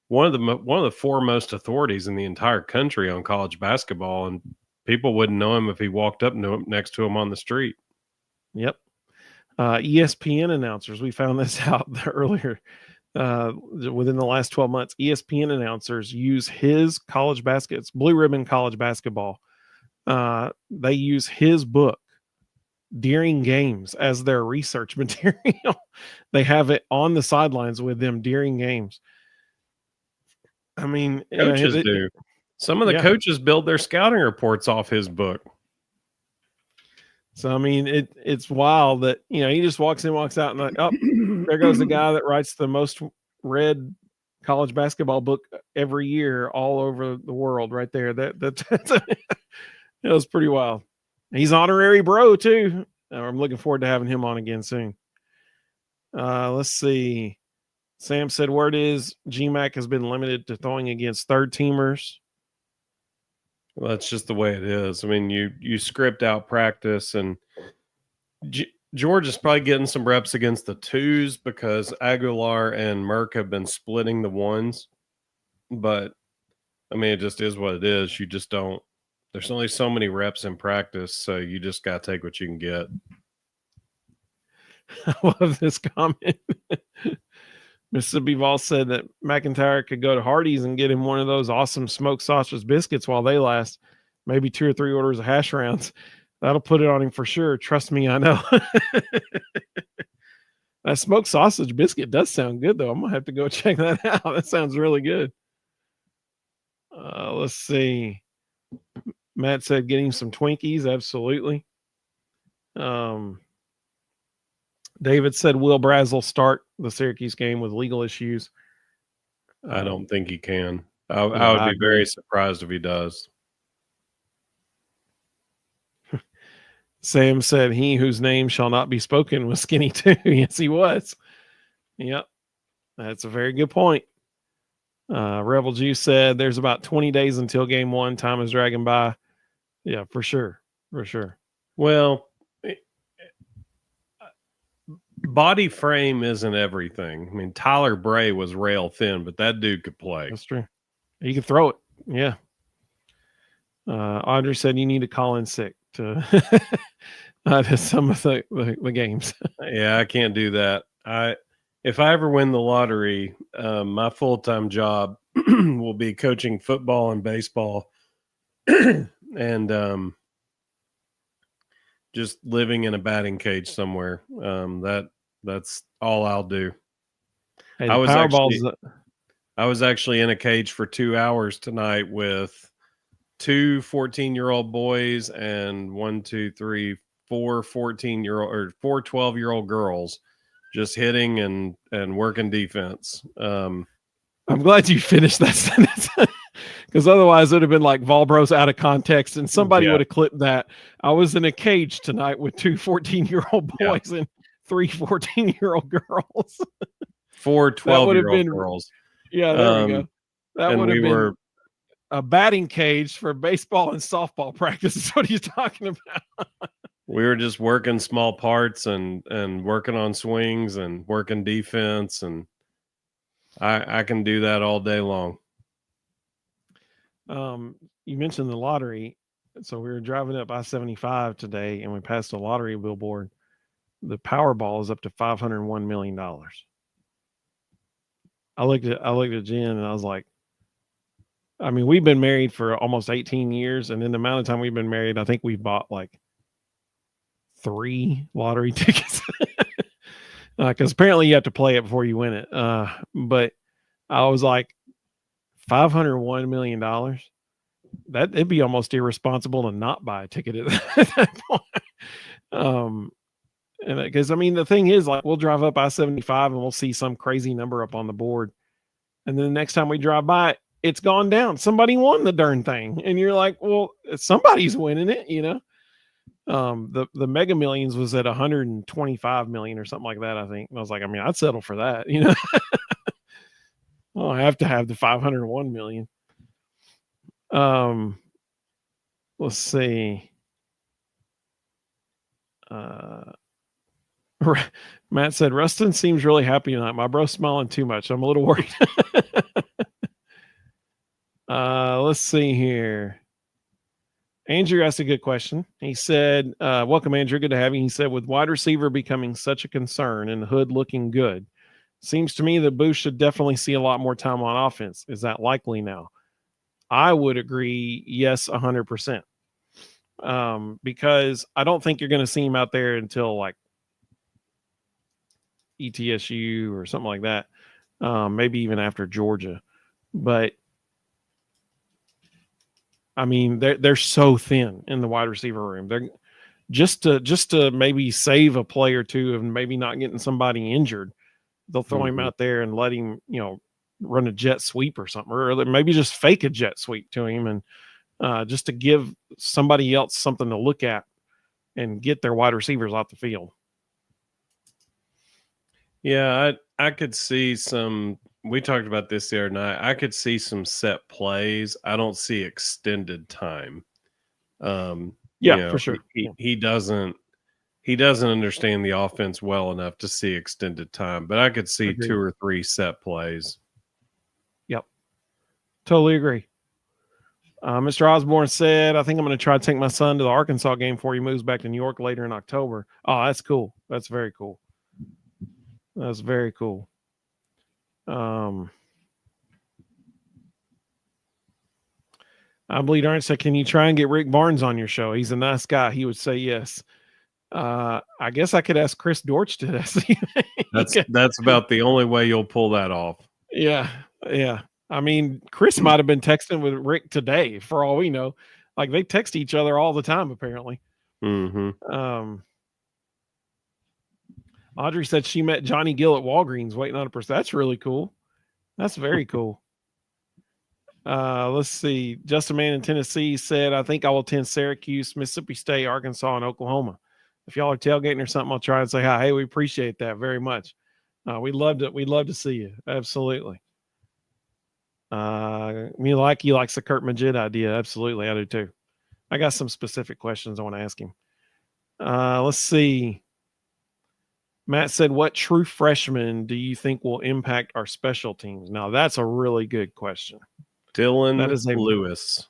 one of the foremost authorities in the entire country on college basketball, and people wouldn't know him if he walked up next to him on the street. Yep. ESPN announcers, we found this out earlier. Within the last 12 months, ESPN announcers use his it's Blue Ribbon College Basketball. They use his book during games as their research material. They have it on the sidelines with them during games. I mean, coaches do. Some of the coaches build their scouting reports off his book. So, I mean, it's wild that, he just walks in, walks out, and like, oh, there goes the guy that writes the most read college basketball book every year all over the world right there. That's it was pretty wild. He's honorary bro too. I'm looking forward to having him on again soon. Let's see. Sam said, word is GMAC has been limited to throwing against third teamers. Well, that's just the way it is. I mean, you script out practice, and George is probably getting some reps against the twos because Aguilar and Merck have been splitting the ones. But, I mean, it just is what it is. You just don't – there's only so many reps in practice, so you just got to take what you can get. I love this comment. Mississippi Vol said that McIntyre could go to Hardee's and get him one of those awesome smoked sausage biscuits while they last. Maybe 2 or 3 orders of hash browns. That'll put it on him for sure. Trust me, I know. That smoked sausage biscuit does sound good, though. I'm going to have to go check that out. That sounds really good. Let's see. Matt said getting some Twinkies. Absolutely. David said, will Brazel start the Syracuse game with legal issues? I don't think he can. I would be very surprised if he does. Sam said, he whose name shall not be spoken was skinny too. Yes, he was. Yep. That's a very good point. Rebel Juice said there's about 20 days until game 1. Time is dragging by. Yeah, for sure. For sure. Well, body frame isn't everything. I mean, Tyler Bray was rail thin, but that dude could play. That's true. He could throw it. Yeah. Audrey said you need to call in sick to some of the games. Yeah, I can't do that. If I ever win the lottery, my full-time job will be coaching football and baseball and just living in a batting cage somewhere. That's all I'll do. Hey, I was actually in a cage for 2 hours tonight with 2 14-year-old boys and 4 12-year-old girls, just hitting and working defense. I'm glad you finished that sentence because otherwise it would have been like Volbros out of context and somebody would have clipped that. I was in a cage tonight with 2 14-year-old boys and 3 14-year-old girls. 4 12-year-old girls. Yeah, there we go. That would have been a batting cage for baseball and softball practice is what he's talking about. We were just working small parts and working on swings and working defense, and I can do that all day long. You mentioned the lottery. So we were driving up I-75 today and we passed a lottery billboard. The Powerball is up to $501 million. I looked at Jen and I was like, I mean, we've been married for almost 18 years. And in the amount of time we've been married, I think we've bought like 3 lottery tickets. Because apparently you have to play it before you win it. But I was like, $501 million. That it'd be almost irresponsible to not buy a ticket at that point. And because I mean, the thing is, like, we'll drive up I-75 and we'll see some crazy number up on the board, and then the next time we drive by it, it's gone down. Somebody won the darn thing, and you're like, well, somebody's winning it, you know. The Mega Millions was at 125 million or something like that, I think. And I was like, I mean, I'd settle for that, you know. Well, I have to have the 501 million. Let's see. Matt said, Ruston seems really happy tonight. My bro's smiling too much. I'm a little worried. Let's see here. Andrew asked a good question. He said, welcome, Andrew. Good to have you. He said, with wide receiver becoming such a concern and the Hood looking good, seems to me that Booth should definitely see a lot more time on offense. Is that likely now? I would agree, yes, 100%. Because I don't think you're going to see him out there until like ETSU or something like that. Maybe even after Georgia. But I mean, they're so thin in the wide receiver room. They're just to maybe save a play or two and maybe not getting somebody injured. They'll throw him out there and let him, you know, run a jet sweep or something, or maybe just fake a jet sweep to him, and just to give somebody else something to look at and get their wide receivers off the field. Yeah, I could see some. We talked about this the other night. I could see some set plays. I don't see extended time. Yeah, for sure. He doesn't understand the offense well enough to see extended time, but I could see Agreed. 2 or 3 set plays. Yep. Totally agree. Mr. Osborne said, I think I'm going to try to take my son to the Arkansas game before he moves back to New York later in October. Oh, that's cool. That's very cool. That's very cool. I believe Ernst said, can you try and get Rick Barnes on your show? He's a nice guy. He would say yes. I guess I could ask Chris Dortch to that. That's about the only way you'll pull that off. Yeah. Yeah. I mean, Chris might have been texting with Rick today for all we know. Like they text each other all the time, apparently. Mm-hmm. Audrey said she met Johnny Gill at Walgreens waiting on a person. That's really cool. That's very cool. Let's see. Just a Man in Tennessee said, I think I will attend Syracuse, Mississippi State, Arkansas, and Oklahoma. If y'all are tailgating or something, I'll try and say hi. Hey, we appreciate that very much. We'd love to see you. Absolutely. Me like he likes the Kurt Majid idea. Absolutely. I do too. I got some specific questions I want to ask him. Let's see. Matt said, what true freshman do you think will impact our special teams? Now, that's a really good question. Dylan Lewis.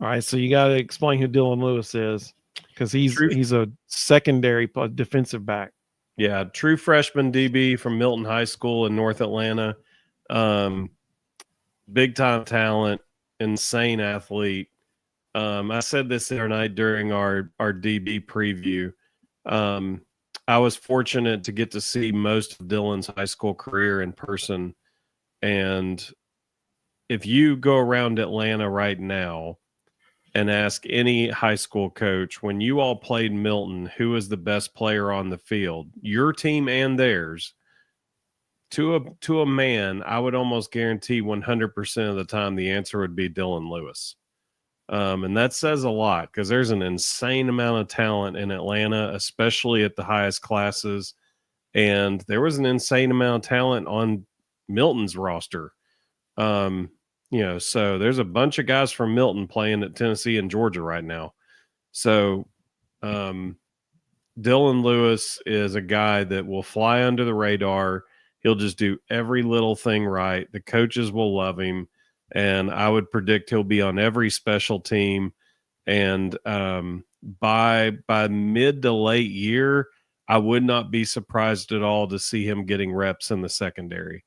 All right, so you got to explain who Dylan Lewis is because he's a secondary defensive back. Yeah, true freshman DB from Milton High School in North Atlanta. Big time talent, insane athlete. I said this the other night during our DB preview. I was fortunate to get to see most of Dylan's high school career in person. And if you go around Atlanta right now and ask any high school coach, when you all played Milton, who was the best player on the field, your team and theirs, to a man, I would almost guarantee 100% of the time the answer would be Dylan Lewis. And that says a lot because there's an insane amount of talent in Atlanta, especially at the highest classes. And there was an insane amount of talent on Milton's roster. So there's a bunch of guys from Milton playing at Tennessee and Georgia right now. So Dylan Lewis is a guy that will fly under the radar. He'll just do every little thing right. The coaches will love him. And I would predict he'll be on every special team. And by mid to late year, I would not be surprised at all to see him getting reps in the secondary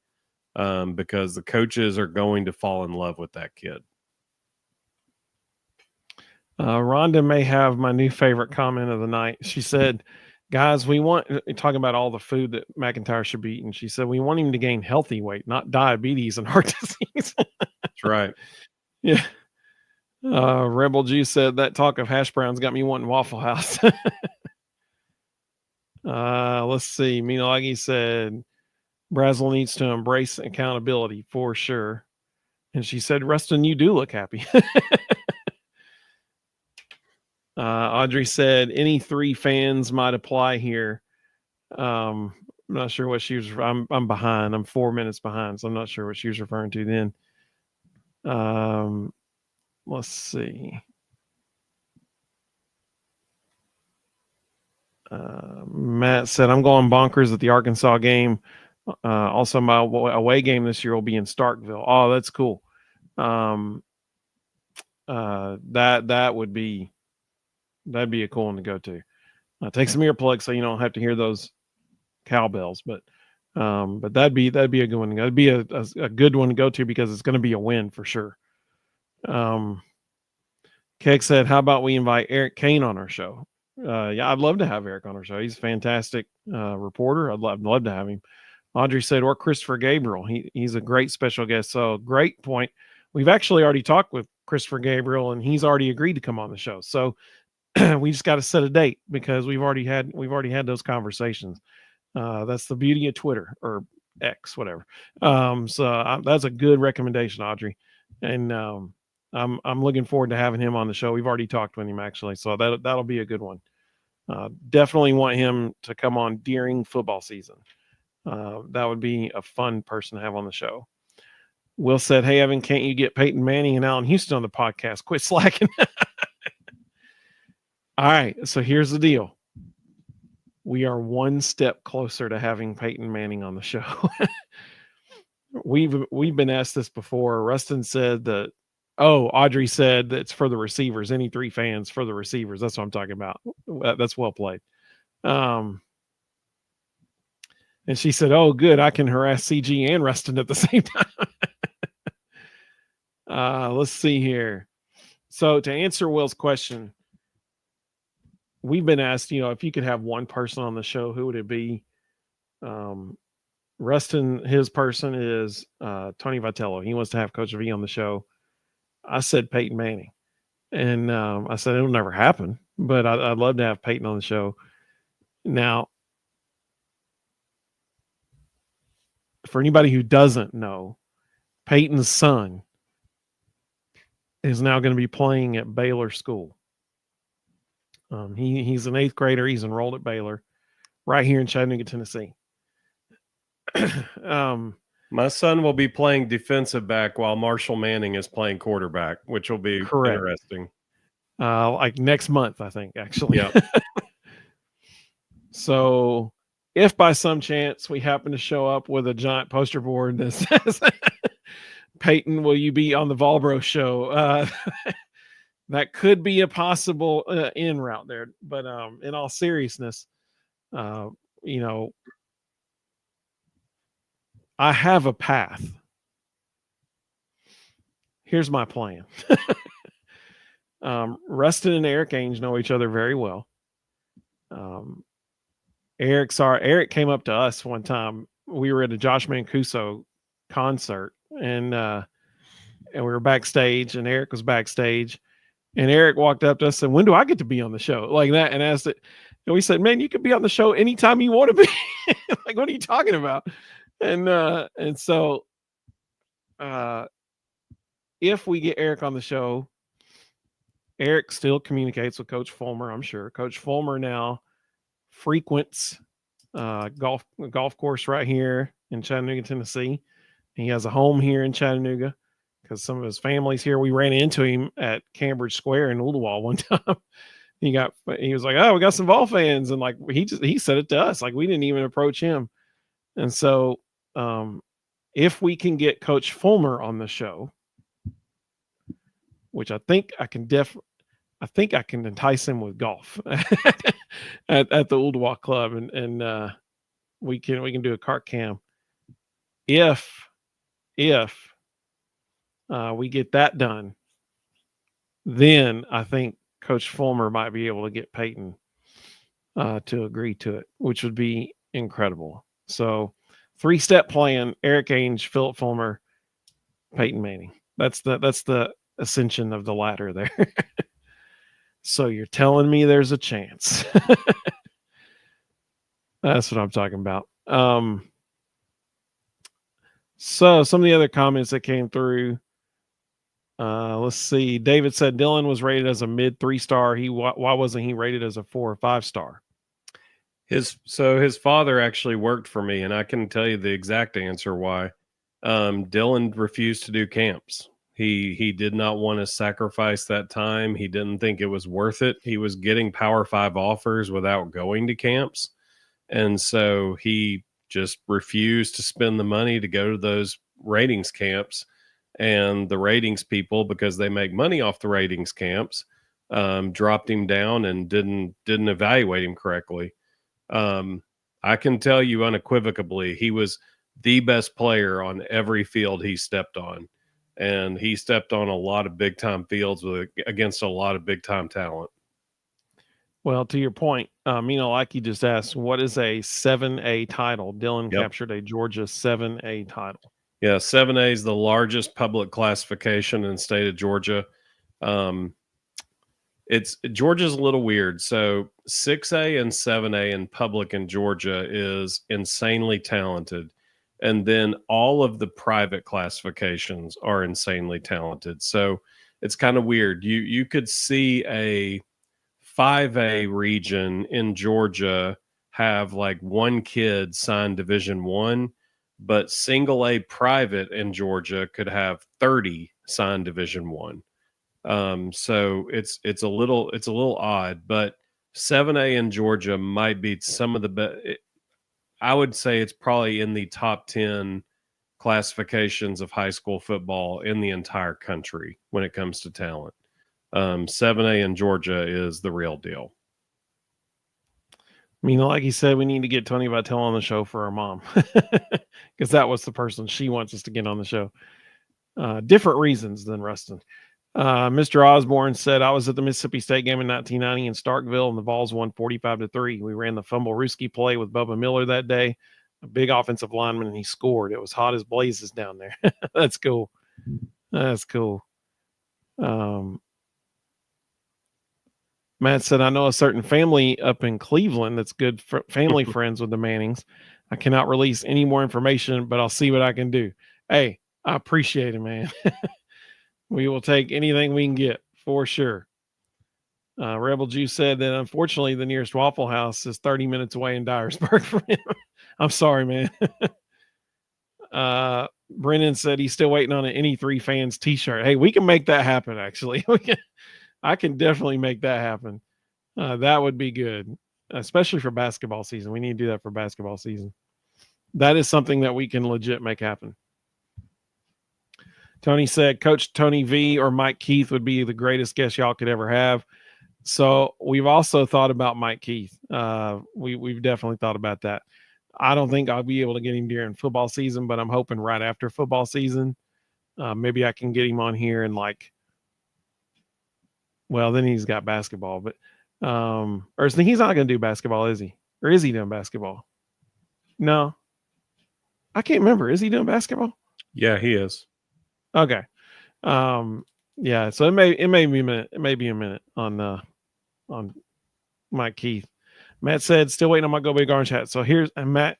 because the coaches are going to fall in love with that kid. Rhonda may have my new favorite comment of the night. She said, guys, talking about all the food that McIntyre should be eating. She said, we want him to gain healthy weight, not diabetes and heart disease. That's right. Yeah. Rebel Juice said that talk of hash browns got me wanting Waffle House. Let's see. Minalagi said Brazel needs to embrace accountability for sure. And she said, Ruston, you do look happy. Audrey said any 3 fans might apply here. I'm not sure what she was. I'm behind. I'm 4 minutes behind, so I'm not sure what she was referring to then. Let's see. Matt said, I'm going bonkers at the Arkansas game. Also, my away game this year will be in Starkville. Oh, that's cool. That'd be a cool one to go to. Take some earplugs so you don't have to hear those cowbells, but that'd be a good one. That'd be a good one to go to because it's going to be a win for sure. Keg said, how about we invite Eric Kane on our show? Yeah, I'd love to have Eric on our show. He's a fantastic reporter. I'd love to have him. Audrey said, or Christopher Gabriel. He's a great special guest. So great point. We've actually already talked with Christopher Gabriel, and he's already agreed to come on the show. So we just got to set a date because we've already had those conversations. That's the beauty of Twitter or X, whatever. That's a good recommendation, Audrey. And I'm looking forward to having him on the show. We've already talked with him actually, so that'll be a good one. Definitely want him to come on during football season. That would be a fun person to have on the show. Will said, "Hey Evan, can't you get Peyton Manning and Allen Houston on the podcast? Quit slacking." All right, so here's the deal. We are one step closer to having Peyton Manning on the show. We've been asked this before. Ruston said that. Oh, Audrey said that it's for the receivers. Any 3 fans for the receivers. That's what I'm talking about. That's well played. And she said, "Oh, good. I can harass CG and Ruston at the same time." Let's see here. So to answer Will's question, we've been asked, if you could have one person on the show, who would it be? Ruston, his person is Tony Vitello. He wants to have Coach V on the show. I said Peyton Manning. And I said it'll never happen, but I'd love to have Peyton on the show. Now, for anybody who doesn't know, Peyton's son is now going to be playing at Baylor School. He's an 8th grader. He's enrolled at Baylor right here in Chattanooga, Tennessee. My son will be playing defensive back while Marshall Manning is playing quarterback, which will be correct. Interesting. Like next month, I think, actually. Yeah. So if by some chance we happen to show up with a giant poster board that says, "Peyton, will you be on the Volbro show?" That could be a possible in route there. But in all seriousness, I have a path. Here's my plan. Ruston and Eric Ainge know each other very well. Eric came up to us one time. We were at a Josh Mancuso concert, and we were backstage, and Eric was backstage, and Eric walked up to us and, "When do I get to be on the show?" Like that, and asked it. And we said, "Man, you could be on the show anytime you want to be." Like, what are you talking about? And so if we get Eric on the show, Eric still communicates with Coach Fulmer, I'm sure. Coach Fulmer now frequents golf course right here in Chattanooga, Tennessee. He has a home here in Chattanooga because some of his family's here. We ran into him at Cambridge Square in Ooltewah one time. He was like, "Oh, we got some Vol fans," and like he said it to us, like we didn't even approach him. And so if we can get Coach Fulmer on the show, which I think I can entice him with golf at the Ooltewah Club, and we can do a cart cam. If we get that done, then I think Coach Fulmer might be able to get Peyton to agree to it, which would be incredible. So 3-step plan: Eric Ainge, Philip Fulmer, Peyton Manning. That's the ascension of the ladder there. So you're telling me there's a chance. That's what I'm talking about. So some of the other comments that came through. Let's see. David said Dylan was rated as a mid 3-star. Why wasn't he rated as a 4 or 5-star? His father actually worked for me, and I can tell you the exact answer why. Dylan refused to do camps. He did not want to sacrifice that time. He didn't think it was worth it. He was getting Power 5 offers without going to camps. And so he just refused to spend the money to go to those ratings camps. And the ratings people, because they make money off the ratings camps, dropped him down and didn't evaluate him correctly. I can tell you unequivocally, he was the best player on every field he stepped on. And he stepped on a lot of big-time fields against a lot of big-time talent. Well, to your point, Mino Lackey just asked, what is a 7A title? Dylan captured a Georgia 7A title. Yeah, 7A is the largest public classification in the state of Georgia. Georgia's a little weird. So 6A and 7A in public in Georgia is insanely talented. And then all of the private classifications are insanely talented. So it's kind of weird. You could see a 5A region in Georgia have like one kid sign Division I, but single A private in Georgia could have 30 signed Division I. So it's a little odd, but 7A in Georgia might be some of the best. I would say it's probably in the top 10 classifications of high school football in the entire country when it comes to talent. 7A in Georgia is the real deal. I mean, like he said, we need to get Tony Vitale on the show for our mom, because that was the person she wants us to get on the show. Different reasons than Ruston. Mr. Osborne said, I was at the Mississippi State game in 1990 in Starkville, and the Vols won 45-3. We ran the Fumble-Rooski play with Bubba Miller that day, a big offensive lineman, and he scored. It was hot as blazes down there. That's cool. That's cool. Matt said, I know a certain family up in Cleveland that's good family friends with the Mannings. I cannot release any more information, but I'll see what I can do. Hey, I appreciate it, man. We will take anything we can get for sure. Rebel Juice said that unfortunately the nearest Waffle House is 30 minutes away in Dyersburg for him. I'm sorry, man. Brennan said he's still waiting on an Any Three Fans t-shirt. Hey, we can make that happen, actually. I can definitely make that happen. That would be good, especially for basketball season. We need to do that for basketball season. That is something that we can legit make happen. Tony said Coach Tony V or Mike Keith would be the greatest guest y'all could ever have. So we've also thought about Mike Keith. We've definitely thought about that. I don't think I'll be able to get him during football season, but I'm hoping right after football season, maybe I can get him on here and then he's got basketball, but or he's not going to do basketball, is he? Or is he doing basketball? No, I can't remember. Is he doing basketball? Yeah, he is. Okay. Yeah. So it may be a minute. It may be a minute on Mike Keith. Matt said, still waiting on my Go Big Orange hat. So here's what I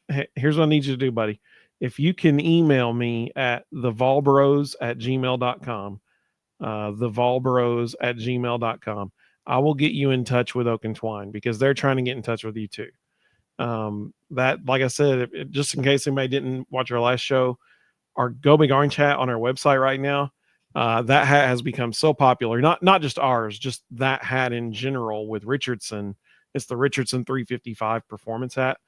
need you to do, buddy. If you can email me at thevolbros@gmail.com, thevolbros@gmail.com, I will get you in touch with Oak and Twine because they're trying to get in touch with you too. That, like I said, just in case anybody didn't watch our last show, our Go Big Orange hat on our website right now, that hat has become so popular. Not just ours, just that hat in general with Richardson. It's the Richardson 355 performance hat.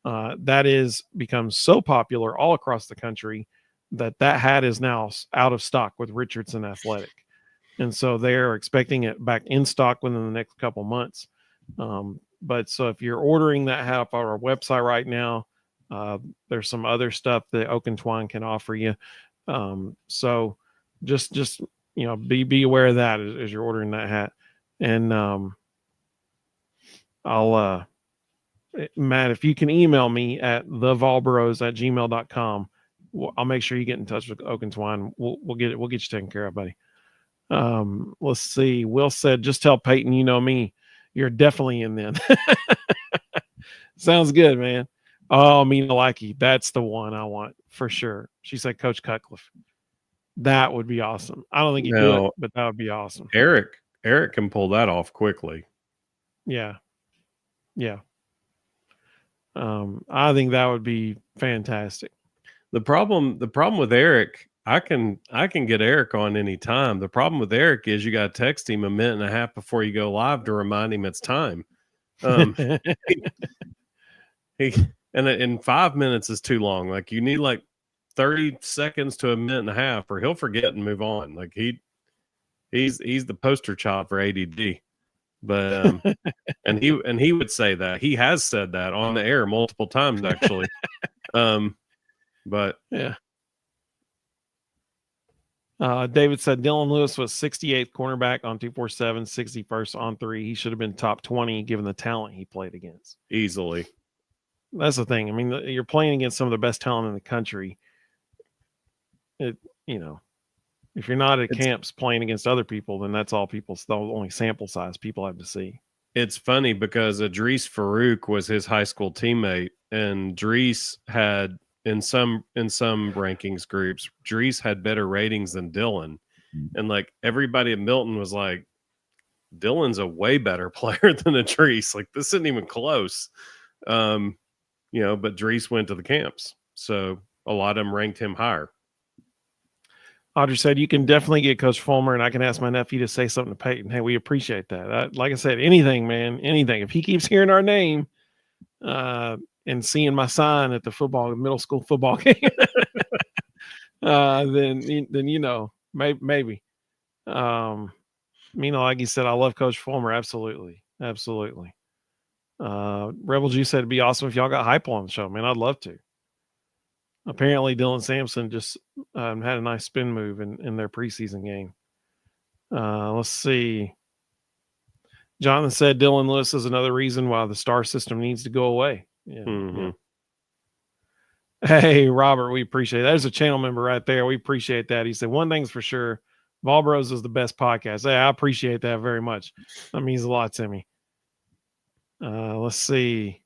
That is become so popular all across the country that hat is now out of stock with Richardson Athletic. And so they're expecting it back in stock within the next couple months. But so if you're ordering that hat off our website right now, there's some other stuff that Oak and Twine can offer you. So just be aware of that as you're ordering that hat. And I'll Matt, if you can email me at thevolbros@gmail.com, I'll make sure you get in touch with Oak and Twine. We'll get you taken care of, buddy. Let's see. Will said, just tell Peyton you know me. You're definitely in then. Sounds good, man. Oh, Mina Lackey. That's the one I want for sure. She said Coach Cutcliffe. That would be awesome. I don't think he'd do it, but that would be awesome. Eric can pull that off quickly. Yeah. I think that would be fantastic. The problem with Eric, I can get Eric on any time. The problem with Eric is you got to text him a minute and a half before you go live to remind him it's time. And 5 minutes is too long. Like you need 30 seconds to a minute and a half, or he'll forget and move on. Like he's the poster child for ADD. But and he would say that. He has said that on the air multiple times actually. But yeah. David said Dylan Lewis was 68th cornerback on 247, 61st on 3. He should have been top 20 given the talent he played against. Easily. That's the thing. I mean, you're playing against some of the best talent in the country. If you're not at camps playing against other people, then that's all the only sample size people have to see. It's funny because Idris Farouk was his high school teammate, and Idris had in some rankings groups, Idris had better ratings than Dylan. And everybody at Milton was like, Dylan's a way better player than Idris. Like this isn't even close. But Drees went to the camps, so a lot of them ranked him higher. Audrey said, you can definitely get Coach Fulmer, and I can ask my nephew to say something to Peyton. Hey, we appreciate that. Like I said, anything, man, anything. If he keeps hearing our name and seeing my sign at the middle school football game, then maybe. Like you said, I love Coach Fulmer. Absolutely. Rebel G said it'd be awesome if y'all got Hype on the show, man. I'd love to. Apparently, Dylan Sampson just had a nice spin move in their preseason game. Let's see. Jonathan said Dylan Lewis is another reason why the star system needs to go away. Yeah. Mm-hmm. Yeah. Hey, Robert, we appreciate it. There's a channel member right there. We appreciate that. He said, one thing's for sure, Vol Bros is the best podcast. Hey, I appreciate that very much. That means a lot to me. Let's see.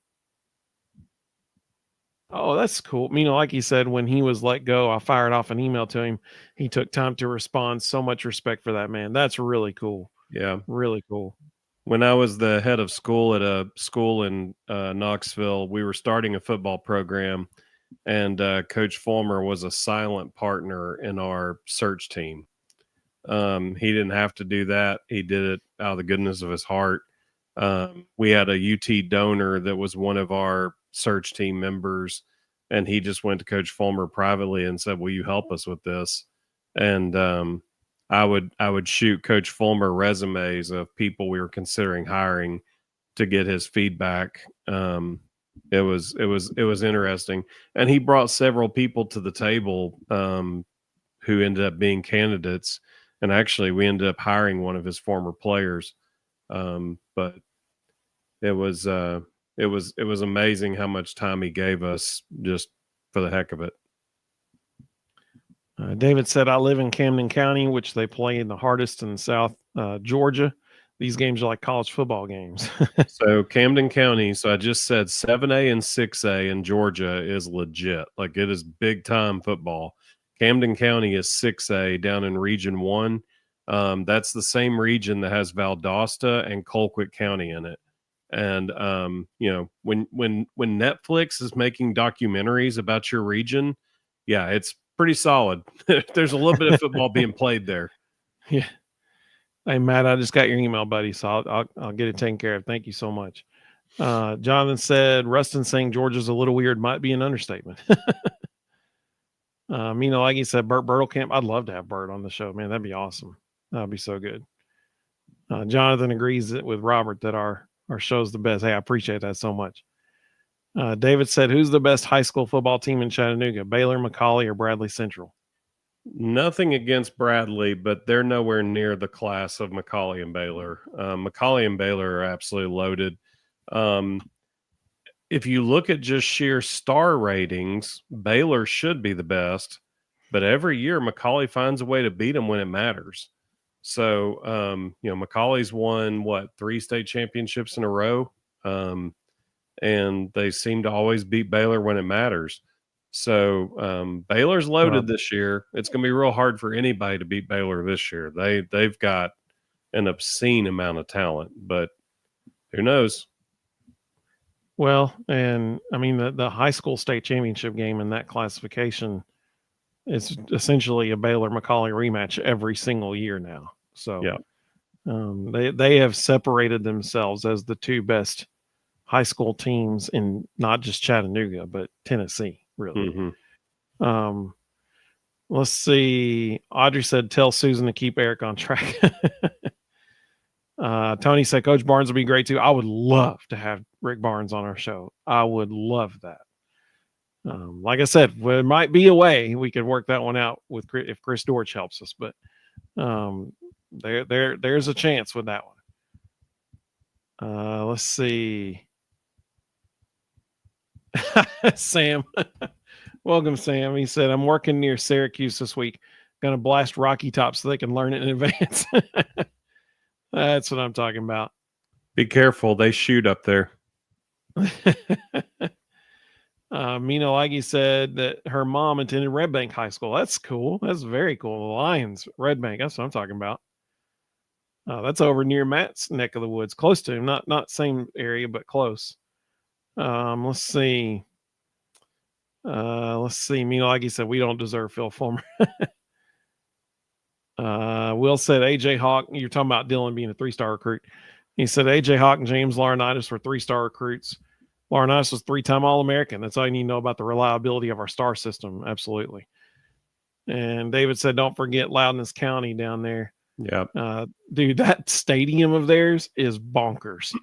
Oh, that's cool. Like he said, when he was let go, I fired off an email to him. He took time to respond. So much respect for that, man. That's really cool. Yeah. Really cool. When I was the head of school at a school in Knoxville, we were starting a football program, and Coach Fulmer was a silent partner in our search team. He didn't have to do that. He did it out of the goodness of his heart. We had a UT donor that was one of our search team members, and he just went to Coach Fulmer privately and said, will you help us with this? And I would shoot Coach Fulmer resumes of people we were considering hiring to get his feedback. It was interesting, and he brought several people to the table who ended up being candidates, and actually we ended up hiring one of his former players. But it was amazing how much time he gave us just for the heck of it. David said, I live in Camden County, which they play in the hardest in South Georgia. These games are like college football games. So Camden County, so I just said 7A and 6A in Georgia is legit. Like, it is big time football. Camden County is 6A down in Region 1. That's the same region that has Valdosta and Colquitt County in it. And when Netflix is making documentaries about your region, yeah, it's pretty solid. There's a little bit of football being played there. Yeah. Hey, Matt, I just got your email, buddy, so I'll get it taken care of. Thank you so much. Jonathan said, Ruston saying Georgia's a little weird might be an understatement. Like he said, Burt Bertelkamp, I'd love to have Burt on the show, man. That'd be awesome. That'd be so good. Jonathan agrees with Robert that our show's the best. Hey, I appreciate that so much. David said, who's the best high school football team in Chattanooga, Baylor, McCallie, or Bradley Central? Nothing against Bradley, but they're nowhere near the class of McCallie and Baylor. McCallie and Baylor are absolutely loaded. If you look at just sheer star ratings, Baylor should be the best, but every year McCallie finds a way to beat them when it matters. So, McCallie's won 3 state championships in a row. And they seem to always beat Baylor when it matters. So Baylor's loaded this year. It's going to be real hard for anybody to beat Baylor this year. They've got an obscene amount of talent, but who knows? Well, and I mean, the high school state championship game in that classification is essentially a Baylor McCallie rematch every single year now. So yeah, they have separated themselves as the two best high school teams in not just Chattanooga, but Tennessee, really. Mm-hmm. Let's see. Audrey said, tell Susan to keep Eric on track. Tony said, Coach Barnes would be great too. I would love to have Rick Barnes on our show. I would love that. Like I said, there might be a way we could work that one out with if Chris Dortch helps us, but there's a chance with that one. Let's see. Sam, welcome, Sam. He said, I'm working near Syracuse this week. Gonna blast Rocky Top so they can learn it in advance. That's what I'm talking about. Be careful, they shoot up there. Mina Laggy said that her mom attended Red Bank High School. That's cool. That's very cool. The Lions, Red Bank. That's what I'm talking about. That's over near Matt's neck of the woods, close to him. Not same area, but close. Let's see. Like he said, we don't deserve Phil Fulmer. Will said AJ Hawk. You're talking about Dylan being a 3-star recruit. He said AJ Hawk and James Laurinaitis were 3-star recruits. Laurinaitis was 3-time All-American. That's all you need to know about the reliability of our star system. Absolutely. And David said, don't forget Loudness County down there. Yeah. Dude, that stadium of theirs is bonkers.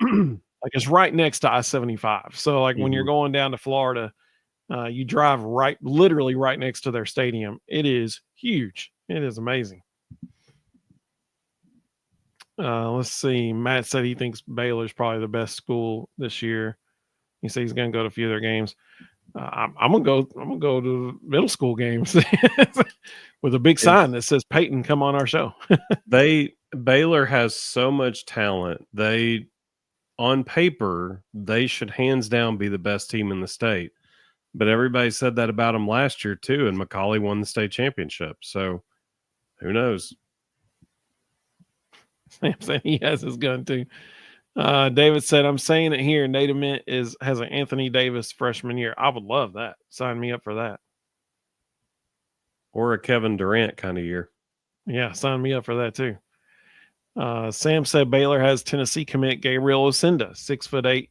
Like it's right next to I-75. So like when you're going down to Florida, you drive literally right next to their stadium. It is huge. It is amazing. Let's see. Matt said he thinks Baylor's probably the best school this year. He said he's going to go to a few of their games. I'm gonna go to middle school games with a big sign that says Peyton, come on our show. Baylor has so much talent. On paper, they should hands down be the best team in the state. But everybody said that about them last year too, and McCauley won the state championship. So who knows? Sam said he has his gun too. David said, I'm saying it here. Nate Ament has an Anthony Davis freshman year. I would love that. Sign me up for that. Or a Kevin Durant kind of year. Yeah, sign me up for that too. Sam said Baylor has Tennessee commit Gabriel Osinda, 6'8",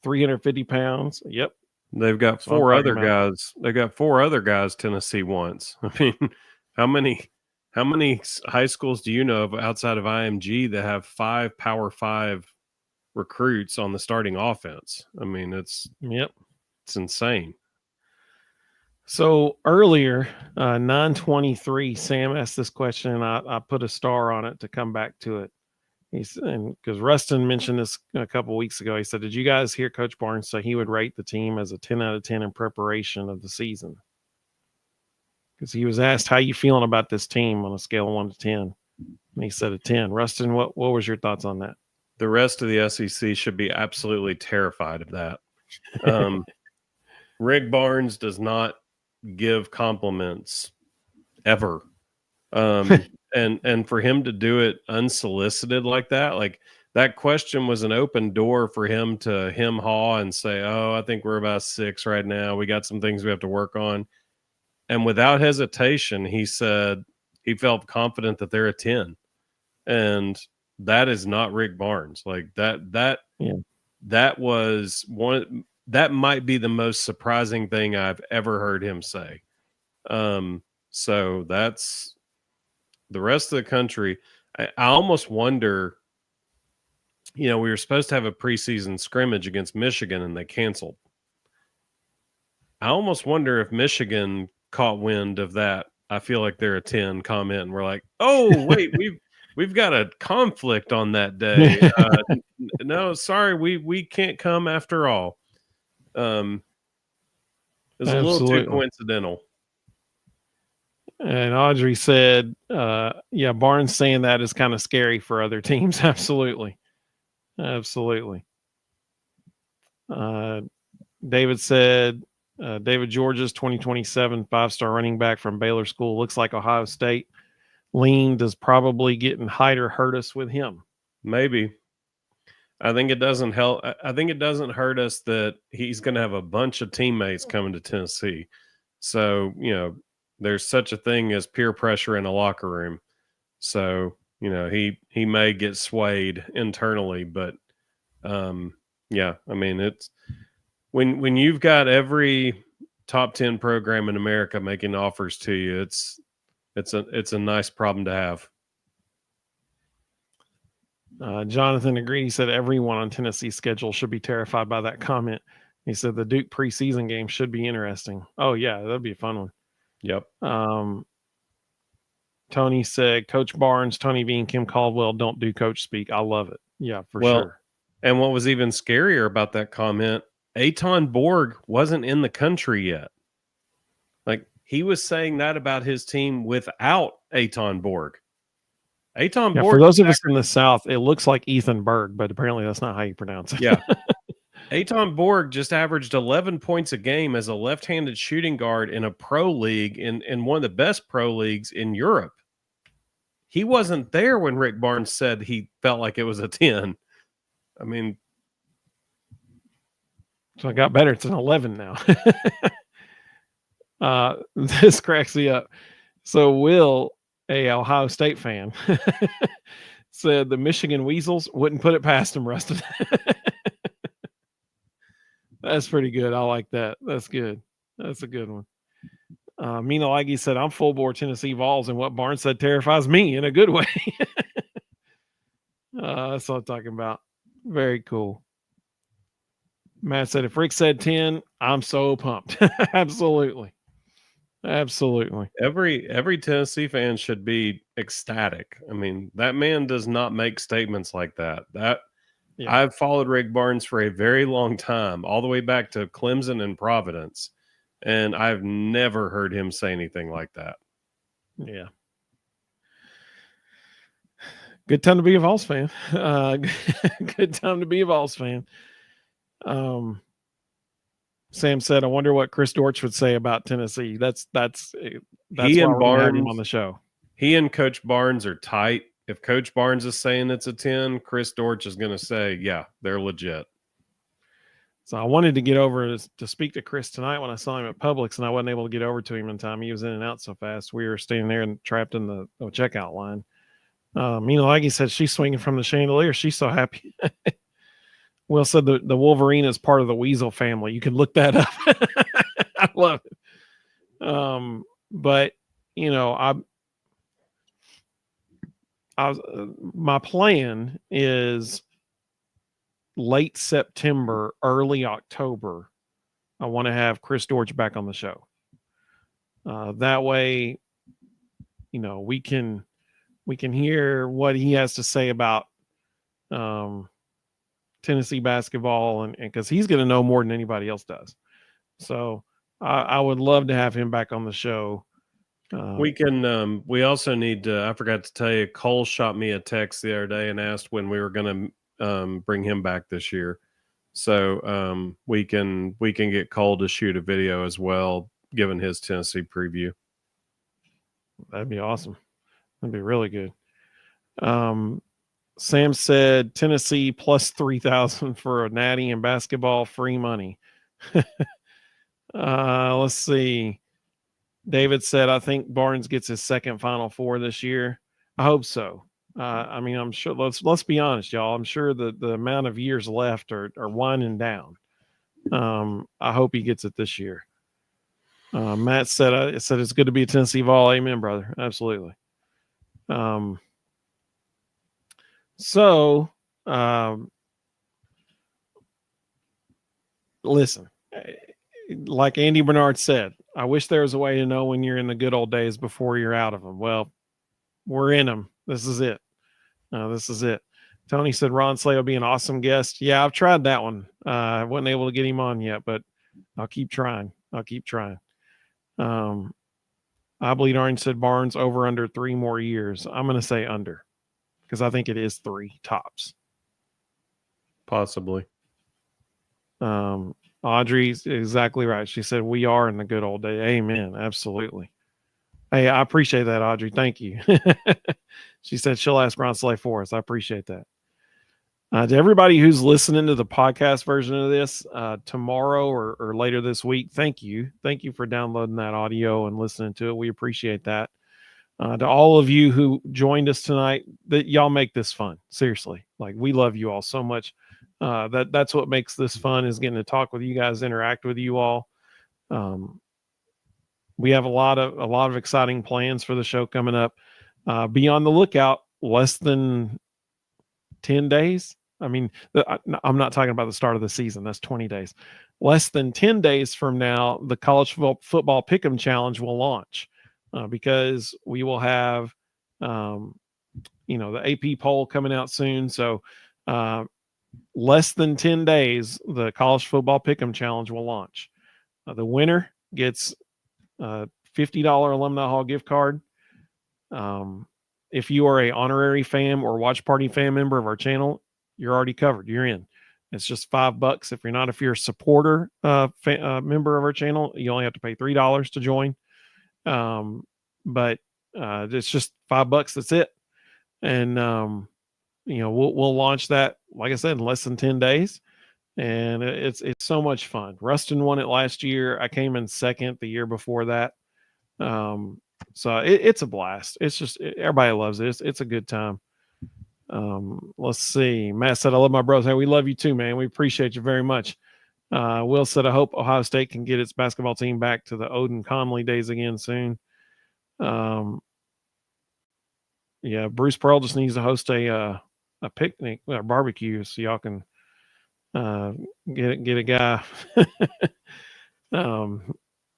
350 pounds. Yep. They've got four other guys. They got 4 other guys Tennessee wants. I mean, how many high schools do you know of outside of IMG that have 5 Power 5 recruits on the starting offense? I mean, it's insane. So earlier, 9:23, Sam asked this question, and I put a star on it to come back to it. Because Ruston mentioned this a couple of weeks ago. He said, did you guys hear Coach Barnes say he would rate the team as a 10 out of 10 in preparation of the season? Because he was asked, how you feeling about this team on a scale of 1 to 10? And he said a 10. Ruston, what was your thoughts on that? The rest of the SEC should be absolutely terrified of that. Rick Barnes does not give compliments ever. And for him to do it unsolicited like that question was an open door for him to haw and say, oh, I think we're about 6 right now. We got some things we have to work on. And without hesitation, he said he felt confident that they're a 10. And that is not Rick Barnes. Like that was one, that might be the most surprising thing I've ever heard him say. So that's the rest of the country. I almost wonder, we were supposed to have a preseason scrimmage against Michigan and they canceled. I almost wonder if Michigan caught wind of that. I feel like they're a 10 comment and we're like, oh, wait, we've got a conflict on that day. No, sorry, we can't come after all. It was a little too coincidental. And Audrey said, Barnes saying that is kind of scary for other teams. Absolutely. David said, David George's 2027 5-star running back from Baylor School looks like Ohio State. Lean does probably getting Hyder hurt us with him. Maybe. I think it doesn't help. I think it doesn't hurt us that he's going to have a bunch of teammates coming to Tennessee. So, there's such a thing as peer pressure in a locker room. So, he may get swayed internally, but I mean, it's when you've got every top 10 program in America making offers to you, it's a nice problem to have. Jonathan agreed. He said everyone on Tennessee's schedule should be terrified by that comment. He said the Duke preseason game should be interesting. Oh yeah, that'd be a fun one. Yep. Tony said Coach Barnes, Tony V, and Kim Caldwell don't do coach speak. I love it. Yeah, for sure. And what was even scarier about that comment, Aton Borg wasn't in the country yet. Like, he was saying that about his team without Aton Borg. Borg. For those of us in the South, it looks like Ethan Berg, but apparently that's not how you pronounce it. Yeah. Aton Borg just averaged 11 points a game as a left-handed shooting guard in a pro league, in one of the best pro leagues in Europe. He wasn't there when Rick Barnes said he felt like it was a 10. I mean, So I got better. It's an 11 now. This cracks me up. So Will, a Ohio State fan, said the Michigan Weasels wouldn't put it past him, Ruston. That's pretty good. I like that. That's good. That's a good one. Mina Laggy said, I'm full bore Tennessee Vols, and what Barnes said terrifies me in a good way. That's what I'm talking about. Very cool. Matt said, if Rick said 10, I'm so pumped. Absolutely. Absolutely. Every Tennessee fan should be ecstatic. I mean, that man does not make statements like that. Yeah. I've followed Rick Barnes for a very long time, all the way back to Clemson and Providence, and I've never heard him say anything like that. Yeah. Good time to be a Vols fan. Good time to be a Vols fan. Sam said, I wonder what Chris Dortch would say about Tennessee. That's He why and we're going to have him Barnes on the show. He and Coach Barnes are tight. If Coach Barnes is saying it's a 10, Chris Dortch is going to say, yeah, they're legit. So I wanted to get over to speak to Chris tonight when I saw him at Publix, and I wasn't able to get over to him in time. He was in and out so fast. We were standing there and trapped in the checkout line. Mina Laggy said she's swinging from the chandelier. She's so happy. Will said the Wolverine is part of the Weasel family. You can look that up. I love it. But you know, my plan is late September, early October. I want to have Chris Dortch back on the show. That way, you know, we can hear what he has to say about Tennessee basketball, and because he's going to know more than anybody else does. So I would love to have him back on the show. We can. We also need to. I forgot to tell you. Cole shot me a text the other day and asked when we were going to bring him back this year. So we can get Cole to shoot a video as well, given his Tennessee preview. That'd be awesome. That'd be really good. Sam said Tennessee plus 3,000 for a natty in basketball, free money. Let's see. David said, I think Barnes gets his second Final Four this year. I hope so. I mean, I'm sure. Let's be honest, y'all. I'm sure the amount of years left are winding down. I hope he gets it this year. Matt said, it's good to be a Tennessee Vol. Amen, brother. Absolutely. So, listen, like Andy Bernard said, I wish there was a way to know when you're in the good old days before you're out of them. Well, we're in them. This is it. This is it. Tony said Ron Slay will be an awesome guest. Yeah, I've tried that one. I wasn't able to get him on yet, but I'll keep trying. I Bleed Orange said Barnes over under 3 more years. I'm going to say under because I think it is 3 tops. Possibly. Audrey's exactly right. She said we are in the good old days. Amen. Absolutely. Hey, I appreciate that, Audrey. Thank you. She said she'll ask Ron Slay for us. I appreciate that. To everybody who's listening to the podcast version of this tomorrow or later this week, thank you. Thank you for downloading that audio and listening to it. We appreciate that. To all of you who joined us tonight, that y'all make this fun. Seriously, like we love you all so much. That's what makes this fun, is getting to talk with you guys, interact with you all. We have a lot of exciting plans for the show coming up. Be on the lookout. Less than 10 days. I mean, I'm not talking about the start of the season. That's 20 days. Less than 10 days from now, the college football pick'em challenge will launch because we will have, the AP poll coming out soon. So less than 10 days, the college football pick'em challenge will launch. The winner gets a $50 Alumni Hall gift card. If you are a honorary fan or watch party fan member of our channel, you're already covered. You're in. It's just $5. If you're a supporter member of our channel, you only have to pay $3 to join. But it's just $5. That's it. And we'll launch that, like I said, in less than 10 days. and it's so much fun. Ruston won it last year. I came in second the year before that. So it's a blast. It's just everybody loves it. It's a good time. Let's see. Matt said, "I love my bros." Hey, we love you too, man. We appreciate you very much. Will said, "I hope Ohio State can get its basketball team back to the Odin Conley days again soon." Yeah, Bruce Pearl just needs to host a picnic or barbecue so y'all can get a guy.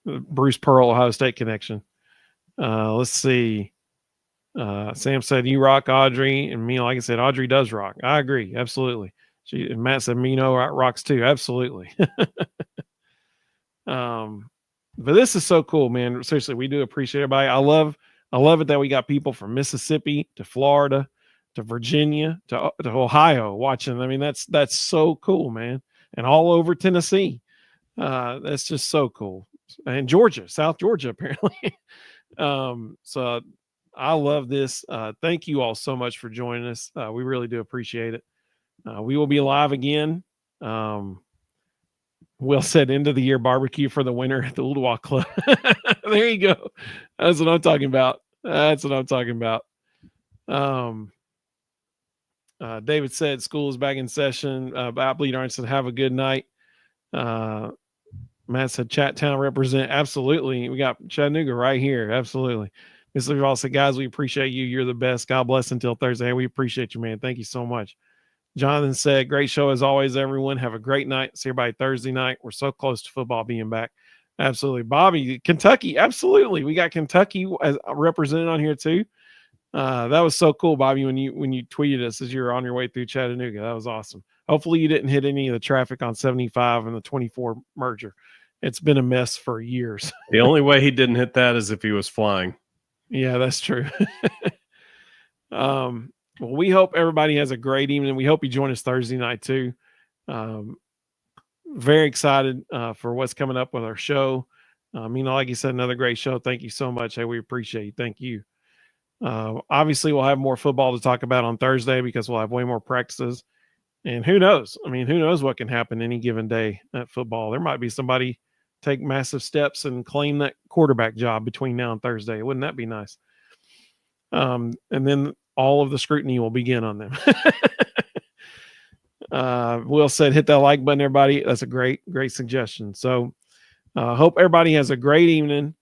Bruce Pearl, Ohio State connection. Let's see. Sam said, "You rock, Audrey," and me, like I said, Audrey does rock. I agree, absolutely. And Matt said, "Mino rocks too," absolutely. But this is so cool, man. Seriously, we do appreciate everybody. I love it that we got people from Mississippi to Florida to Virginia to Ohio watching. I mean, that's so cool, man. And all over Tennessee. That's just so cool. And Georgia, South Georgia, apparently. So I love this. Thank you all so much for joining us. We really do appreciate it. We will be live again. Will said end of the year barbecue for the winter at the Old Walk Club. There you go. That's what I'm talking about. David said school is back in session. Bleed Orange said have a good night. Matt said Chat Town represent. Absolutely. We got Chattanooga right here. Absolutely. Mr. Duval said, "Guys, we appreciate you. You're the best. God bless until Thursday." We appreciate you, man. Thank you so much. Jonathan said, "Great show as always, everyone. Have a great night. See everybody Thursday night. We're so close to football being back." Absolutely. Bobby, Kentucky. Absolutely. We got Kentucky as represented on here too. That was so cool, Bobby, when you tweeted us as you were on your way through Chattanooga. That was awesome. Hopefully you didn't hit any of the traffic on 75 and the 24 merger. It's been a mess for years. The only way he didn't hit that is if he was flying. Yeah, that's true. Well, we hope everybody has a great evening. We hope you join us Thursday night too. Very excited for what's coming up with our show. Like you said, another great show. Thank you so much. Hey, we appreciate you. Thank you. Obviously, we'll have more football to talk about on Thursday because we'll have way more practices. And who knows? I mean, who knows what can happen any given day at football? There might be somebody take massive steps and claim that quarterback job between now and Thursday. Wouldn't that be nice? And then all of the scrutiny will begin on them. Will said, "Hit that like button, everybody." That's a great suggestion. So hope everybody has a great evening.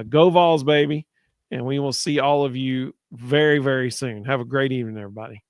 Go Vols, baby. And we will see all of you very, very soon. Have a great evening, everybody.